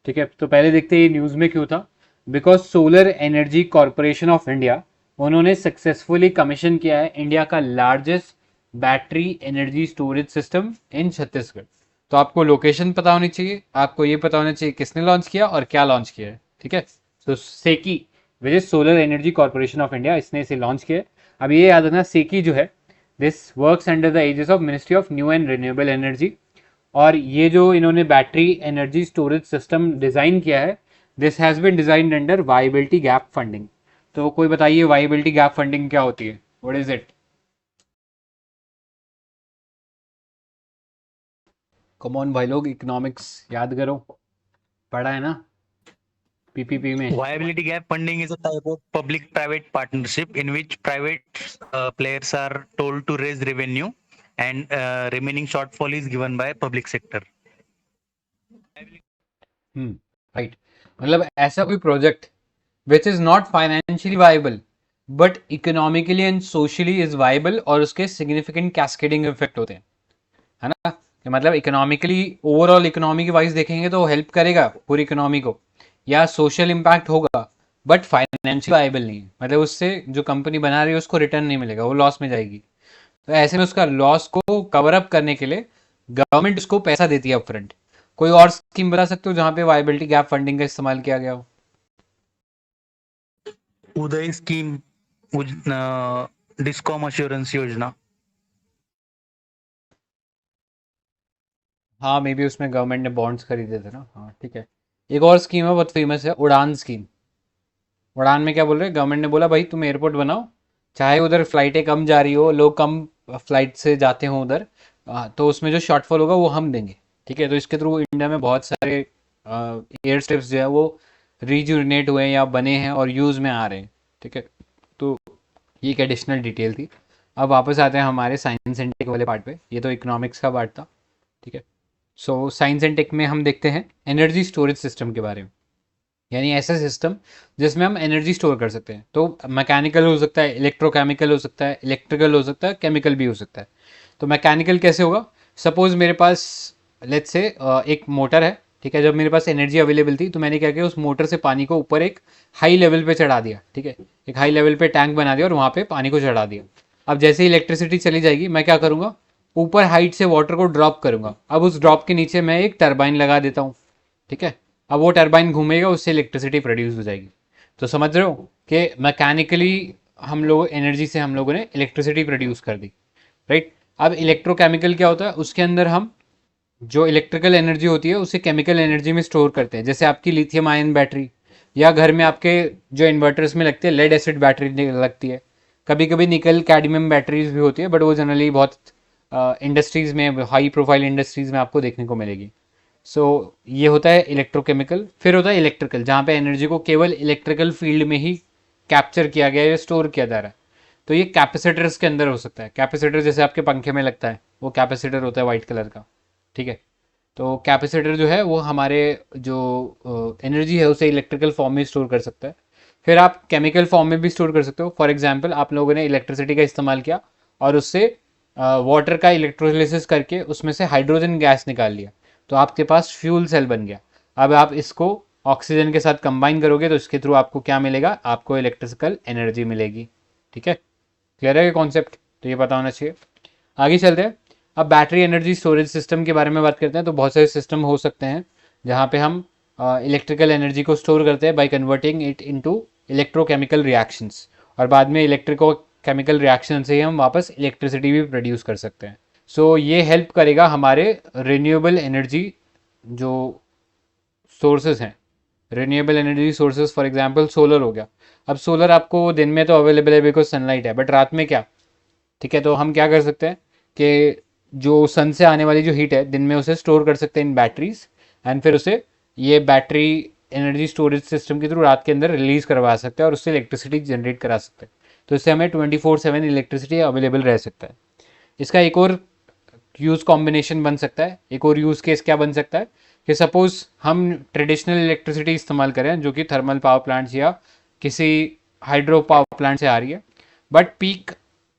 ठीक है, तो पहले देखते हैं ये न्यूज़ में क्यों था। Because solar energy corporation of India, उन्होंने सक्सेसफुली कमीशन किया है इंडिया का largest battery energy storage system in Chhattisgarh. तो आपको लोकेशन पता होनी चाहिए, आपको ये पता होना चाहिए किसने लॉन्च किया और क्या लॉन्च किया है। ठीक है, तो SECI which is solar energy corporation of India, इसने इसे लॉन्च किया है। अब ये याद रखना, सेकी जो है this works under the aegis of ministry of new and renewable energy. और ये जो इन्होंने battery energy storage system design किया है, this has been designed under viability gap funding. तो कोई बताइए वायबिलिटी गैप फंडिंग क्या होती है, what is it? Come on भाई लोग, इकोनॉमिक्स याद करो, पढ़ा है ना पीपीपी में। Viability gap funding is a type of public-private partnership in which private players are told to raise revenue and remaining shortfall is given by public sector. Right, मतलब ऐसा कोई project which is not financially viable but economically and socially is viable, और उसके सिग्निफिकेंट कैस्केडिंग इफेक्ट होते हैं, है ना। कि मतलब इकोनॉमिकली ओवरऑल इकोनॉमी की वाइज देखेंगे तो हेल्प करेगा पूरी इकोनॉमी को, या सोशल इम्पैक्ट होगा, बट फाइनेंशियल वायबल नहीं है, मतलब उससे जो कंपनी बना रही है उसको रिटर्न नहीं मिलेगा, वो लॉस में जाएगी। तो ऐसे में उसका लॉस को कवर अप करने के लिए गवर्नमेंट उसको पैसा देती है अपफ्रंट। कोई और स्कीम बता सकते हो जहाँ पे वायबिलिटी गैप फंडिंग का इस्तेमाल किया गया हो? उदय स्कीम, डिस्कॉम अश्योरेंस योजना। हाँ, मे बी उसमें गवर्नमेंट ने बॉन्ड्स खरीदे थे ना। हाँ ठीक है। एक और स्कीम है बहुत फेमस है, उड़ान स्कीम। उड़ान में क्या बोल रहे हैं, गवर्नमेंट ने बोला भाई तुम एयरपोर्ट बनाओ, चाहे उधर फ्लाइटें कम जा रही हो, लोग कम फ्लाइट से जाते हो उधर, तो उसमें जो शॉर्टफॉल होगा वो हम देंगे। ठीक है, तो इसके थ्रू इंडिया में बहुत सारे एयर स्ट्रिप्स जो है वो रिजुविनेट हुए हैं या बने हैं और यूज़ में आ रहे हैं। ठीक है, तो ये एक एडिशनल डिटेल थी। अब वापस आते हैं हमारे साइंस एंड टेक वाले पार्ट पे। ये तो इकोनॉमिक्स का पार्ट था। ठीक है, सो साइंस एंड टेक में हम देखते हैं एनर्जी स्टोरेज सिस्टम के बारे में, यानी ऐसा सिस्टम जिसमें हम एनर्जी स्टोर कर सकते हैं। तो मैकेनिकल हो सकता है, इलेक्ट्रोकेमिकल हो सकता है, इलेक्ट्रिकल हो सकता है, केमिकल भी हो सकता है। तो मैकेनिकल कैसे होगा, सपोज मेरे पास लेट्स से एक मोटर है। ठीक है, जब मेरे पास एनर्जी अवेलेबल थी तो मैंने क्या किया, उस मोटर से पानी को ऊपर एक हाई लेवल पे चढ़ा दिया। ठीक है, एक हाई लेवल पे टैंक बना दिया और वहाँ पे पानी को चढ़ा दिया। अब जैसे ही इलेक्ट्रिसिटी चली जाएगी मैं क्या करूँगा, ऊपर हाइट से वाटर को ड्रॉप करूँगा। अब उस ड्रॉप के नीचे मैं एक टरबाइन लगा देता हूँ। ठीक है, अब वो टरबाइन घूमेगा, उससे इलेक्ट्रिसिटी प्रोड्यूस हो जाएगी। तो समझ रहे हो कि मैकेनिकली हम लोग एनर्जी से हम लोगों ने इलेक्ट्रिसिटी प्रोड्यूस कर दी। राइट, अब इलेक्ट्रोकेमिकल क्या होता है, उसके अंदर हम जो इलेक्ट्रिकल एनर्जी होती है उसे केमिकल एनर्जी में स्टोर करते हैं। जैसे आपकी लिथियम आयन बैटरी, या घर में आपके जो इन्वर्टर्स में लगते हैं लेड एसिड बैटरी लगती है। कभी कभी निकल कैडमियम बैटरीज भी होती है, बट वो जनरली बहुत इंडस्ट्रीज़ में, हाई प्रोफाइल इंडस्ट्रीज़ में आपको देखने को मिलेगी। सो ये होता है इलेक्ट्रोकेमिकल। फिर होता है इलेक्ट्रिकल, जहाँ पे एनर्जी को केवल इलेक्ट्रिकल फील्ड में ही कैप्चर किया गया है या स्टोर किया जा रहा है। तो ये कैपेसिटर्स के अंदर हो सकता है। कैपेसिटर जैसे आपके पंखे में लगता है, वो कैपेसिटर होता है वाइट कलर का। ठीक है, तो कैपेसिटर जो है वो हमारे जो एनर्जी है उसे इलेक्ट्रिकल फॉर्म में स्टोर कर सकता है। फिर आप केमिकल फॉर्म में भी स्टोर कर सकते हो। फॉर एग्जांपल आप लोगों ने इलेक्ट्रिसिटी का इस्तेमाल किया और उससे वाटर का इलेक्ट्रोलिसिस करके उसमें से हाइड्रोजन गैस निकाल लिया, तो आपके पास फ्यूल सेल बन गया। अब आप इसको ऑक्सीजन के साथ कंबाइन करोगे तो इसके थ्रू आपको क्या मिलेगा, आपको इलेक्ट्रिकल एनर्जी मिलेगी। ठीक है, क्लियर है ये कॉन्सेप्ट, तो ये पता होना चाहिए। आगे चलते हैं, अब बैटरी एनर्जी स्टोरेज सिस्टम के बारे में बात करते हैं। तो बहुत सारे सिस्टम हो सकते हैं जहाँ पे हम इलेक्ट्रिकल एनर्जी को स्टोर करते हैं by converting it into electrochemical reactions, और बाद में इलेक्ट्रिको केमिकल रिएक्शन से ही हम वापस इलेक्ट्रिसिटी भी प्रोड्यूस कर सकते हैं। सो ये हेल्प करेगा हमारे रिन्यूएबल एनर्जी जो सोर्सेज हैं, renewable energy sources for example solar हो गया। अब सोलर आपको दिन में तो अवेलेबल है बिकॉज सनलाइट है, बट रात में क्या। ठीक है, तो हम क्या कर सकते हैं कि जो सन से आने वाली जो हीट है दिन में उसे स्टोर कर सकते हैं इन बैटरीज, एंड फिर उसे ये बैटरी एनर्जी स्टोरेज सिस्टम के थ्रू रात के अंदर रिलीज करवा सकते हैं और उससे इलेक्ट्रिसिटी जनरेट करा सकते हैं। तो इससे हमें 24/7 इलेक्ट्रिसिटी अवेलेबल रह सकता है। इसका एक और यूज़ कॉम्बिनेशन बन सकता है, एक और यूज़ केस क्या बन सकता है कि सपोज हम ट्रेडिशनल इलेक्ट्रिसिटी इस्तेमाल करें जो कि थर्मल पावर प्लांट्स या किसी हाइड्रो पावर प्लांट से आ रही है, बट पीक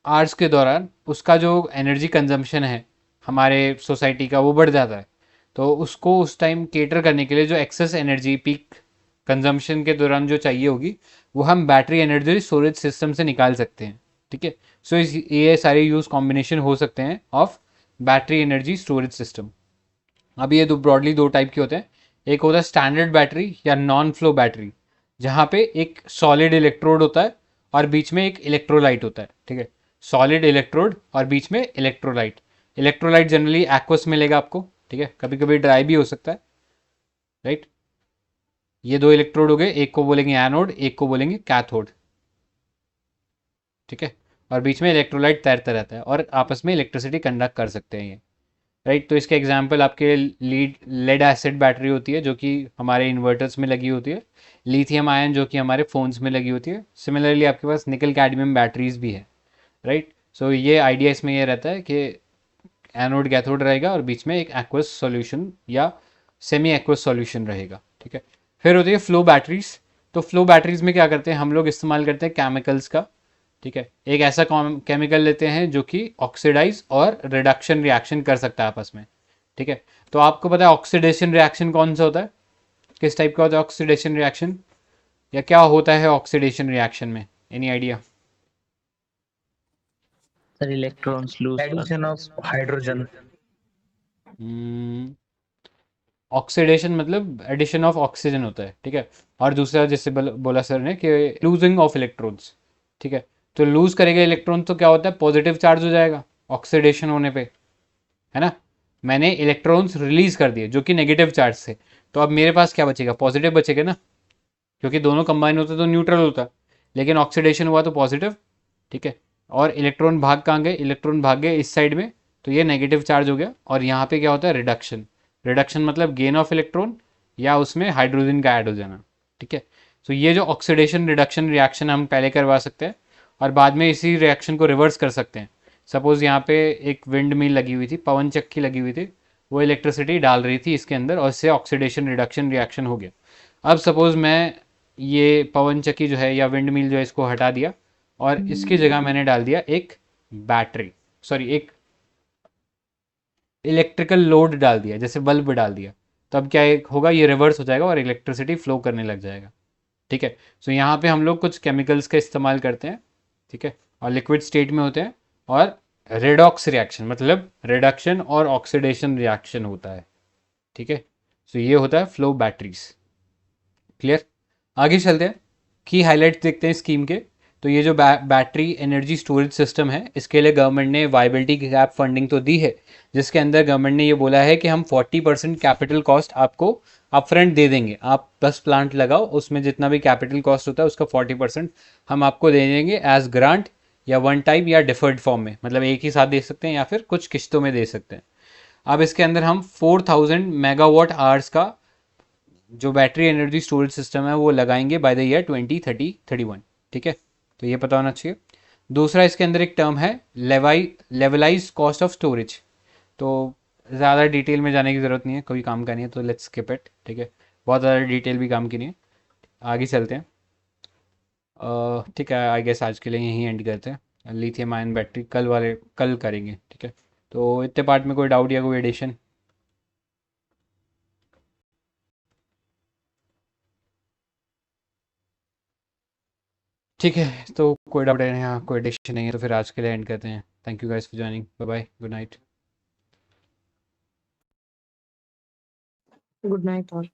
आवर्स के दौरान उसका जो एनर्जी कंजम्पशन है हमारे सोसाइटी का वो बढ़ जाता है। तो उसको उस टाइम केटर करने के लिए जो एक्सेस एनर्जी पीक कंजम्पशन के दौरान जो चाहिए होगी वो हम बैटरी एनर्जी स्टोरेज सिस्टम से निकाल सकते हैं। ठीक है, सो ये सारे यूज़ कॉम्बिनेशन हो सकते हैं of battery energy storage system. अब ये ब्रॉडली दो टाइप के होते हैं। एक होता है स्टैंडर्ड बैटरी या नॉन फ्लो बैटरी, जहाँ पे एक सॉलिड इलेक्ट्रोड होता है और बीच में एक इलेक्ट्रोलाइट होता है। ठीक है, सॉलिड इलेक्ट्रोड और बीच में इलेक्ट्रोलाइट। इलेक्ट्रोलाइट जनरली एक्वस मिलेगा आपको। ठीक है, कभी कभी ड्राई भी हो सकता है। राइट, ये दो इलेक्ट्रोड हो गए, एक को बोलेंगे एनोड, एक को बोलेंगे कैथोड। ठीक है, और बीच में इलेक्ट्रोलाइट तैरता रहता है और आपस में इलेक्ट्रिसिटी कंडक्ट कर सकते हैं ये। राइट, तो इसके एग्जांपल आपके लेड एसिड बैटरी होती है जो कि हमारे इन्वर्टर्स में लगी होती है, लिथियम आयन जो कि हमारे फ़ोन्स में लगी होती है। सिमिलरली आपके पास निकल कैडमियम बैटरीज भी है। राइट, सो ये आइडिया इसमें ये रहता है कि एनोड कैथोड रहेगा और बीच में एक एक्वस सॉल्यूशन या सेमी एक्वस सॉल्यूशन रहेगा। ठीक है, फिर होती है फ्लो बैटरीज। तो फ्लो बैटरीज में क्या करते हैं हम लोग, इस्तेमाल करते हैं केमिकल्स का। ठीक है, एक ऐसा केमिकल लेते हैं जो कि ऑक्सीडाइज और रिडक्शन रिएक्शन कर सकता है आपस में। ठीक है, तो आपको पता है ऑक्सीडेशन रिएक्शन कौन सा होता है, किस टाइप का होता है ऑक्सीडेशन रिएक्शन। या क्या होता है ऑक्सीडेशन रिएक्शन में, any idea? Sir electrons lose addition of hydrogen. Oxidation मतलब एडिशन ऑफ ऑक्सीजन होता है, ठीक है। और दूसरा जैसे बोला सर ने कि लूजिंग ऑफ इलेक्ट्रॉन्स, ठीक है। तो लूज करेगा इलेक्ट्रॉन तो क्या होता है, पॉजिटिव चार्ज हो जाएगा ऑक्सीडेशन होने पे, है ना। मैंने इलेक्ट्रॉन्स रिलीज कर दिए जो कि नेगेटिव चार्ज थे, तो अब मेरे पास क्या बचेगा, पॉजिटिव बचेगा ना, क्योंकि दोनों कंबाइन होते तो न्यूट्रल होता, लेकिन ऑक्सीडेशन हुआ तो पॉजिटिव, ठीक है। और इलेक्ट्रॉन भाग कहाँ गए, इलेक्ट्रॉन भाग गए इस साइड में, तो ये नेगेटिव चार्ज हो गया। और यहाँ पे क्या होता है, रिडक्शन। रिडक्शन मतलब गेन ऑफ इलेक्ट्रॉन या उसमें हाइड्रोजन का ऐड हो जाना, ठीक है। तो ये जो ऑक्सीडेशन रिडक्शन रिएक्शन हम पहले करवा सकते हैं और बाद में इसी रिएक्शन को रिवर्स कर सकते हैं। सपोज यहाँ पे एक विंड मिल लगी हुई थी, पवन चक्की लगी हुई थी, वो इलेक्ट्रिसिटी डाल रही थी इसके अंदर और इससे ऑक्सीडेशन रिडक्शन रिएक्शन हो गया। अब सपोज मैं ये पवन चक्की जो है या विंड मिल जो है इसको हटा दिया और इसकी जगह मैंने डाल दिया एक बैटरी, सॉरी एक इलेक्ट्रिकल लोड डाल दिया, जैसे बल्ब डाल दिया, तो अब क्या होगा, ये रिवर्स हो जाएगा और इलेक्ट्रिसिटी फ्लो करने लग जाएगा, ठीक है। सो यहाँ पे हम लोग कुछ केमिकल्स का इस्तेमाल करते हैं, ठीक है, और लिक्विड स्टेट में होते हैं, और रेडॉक्स रिएक्शन मतलब रिडक्शन और ऑक्सीडेशन रिएक्शन होता है, ठीक है। सो ये होता है फ्लो बैटरीज। क्लियर? आगे चलते हैं, की हाईलाइट देखते हैं स्कीम के। तो ये जो बैटरी एनर्जी स्टोरेज सिस्टम है, इसके लिए गवर्नमेंट ने वायबिलिटी गैप फंडिंग तो दी है, जिसके अंदर गवर्नमेंट ने ये बोला है कि हम 40% कैपिटल कॉस्ट आपको अपफ्रंट दे देंगे, आप बस प्लांट लगाओ, उसमें जितना भी कैपिटल कॉस्ट होता है उसका 40% हम आपको दे देंगे एज ग्रांट या वन टाइम या डिफर्ड फॉर्म में, मतलब एक ही साथ दे सकते हैं या फिर कुछ किश्तों में दे सकते हैं। अब इसके अंदर हम 4000 मेगावाट आवर्स का जो बैटरी एनर्जी स्टोरेज सिस्टम है वो लगाएंगे बाय द ईयर 2031, ठीक है। तो ये पता होना चाहिए। दूसरा इसके अंदर एक टर्म है लेवलाइज कॉस्ट ऑफ स्टोरेज। तो ज़्यादा डिटेल में जाने की ज़रूरत नहीं है, कोई काम का नहीं है, तो लेट्स स्किप इट, ठीक है। बहुत ज़्यादा डिटेल भी काम की नहीं है, आगे चलते हैं। ठीक है, आई गेस आज के लिए यहीं एंड करते हैं। लिथियम आयन बैटरी कल करेंगे, ठीक है। तो इतने पार्ट में कोई डाउट या कोई एडिशन? ठीक है, तो कोई डाउट है यहाँ, कोई एडिशन नहीं है, तो फिर आज के लिए एंड करते हैं। Thank you guys for joining, bye bye, good night. Good night all.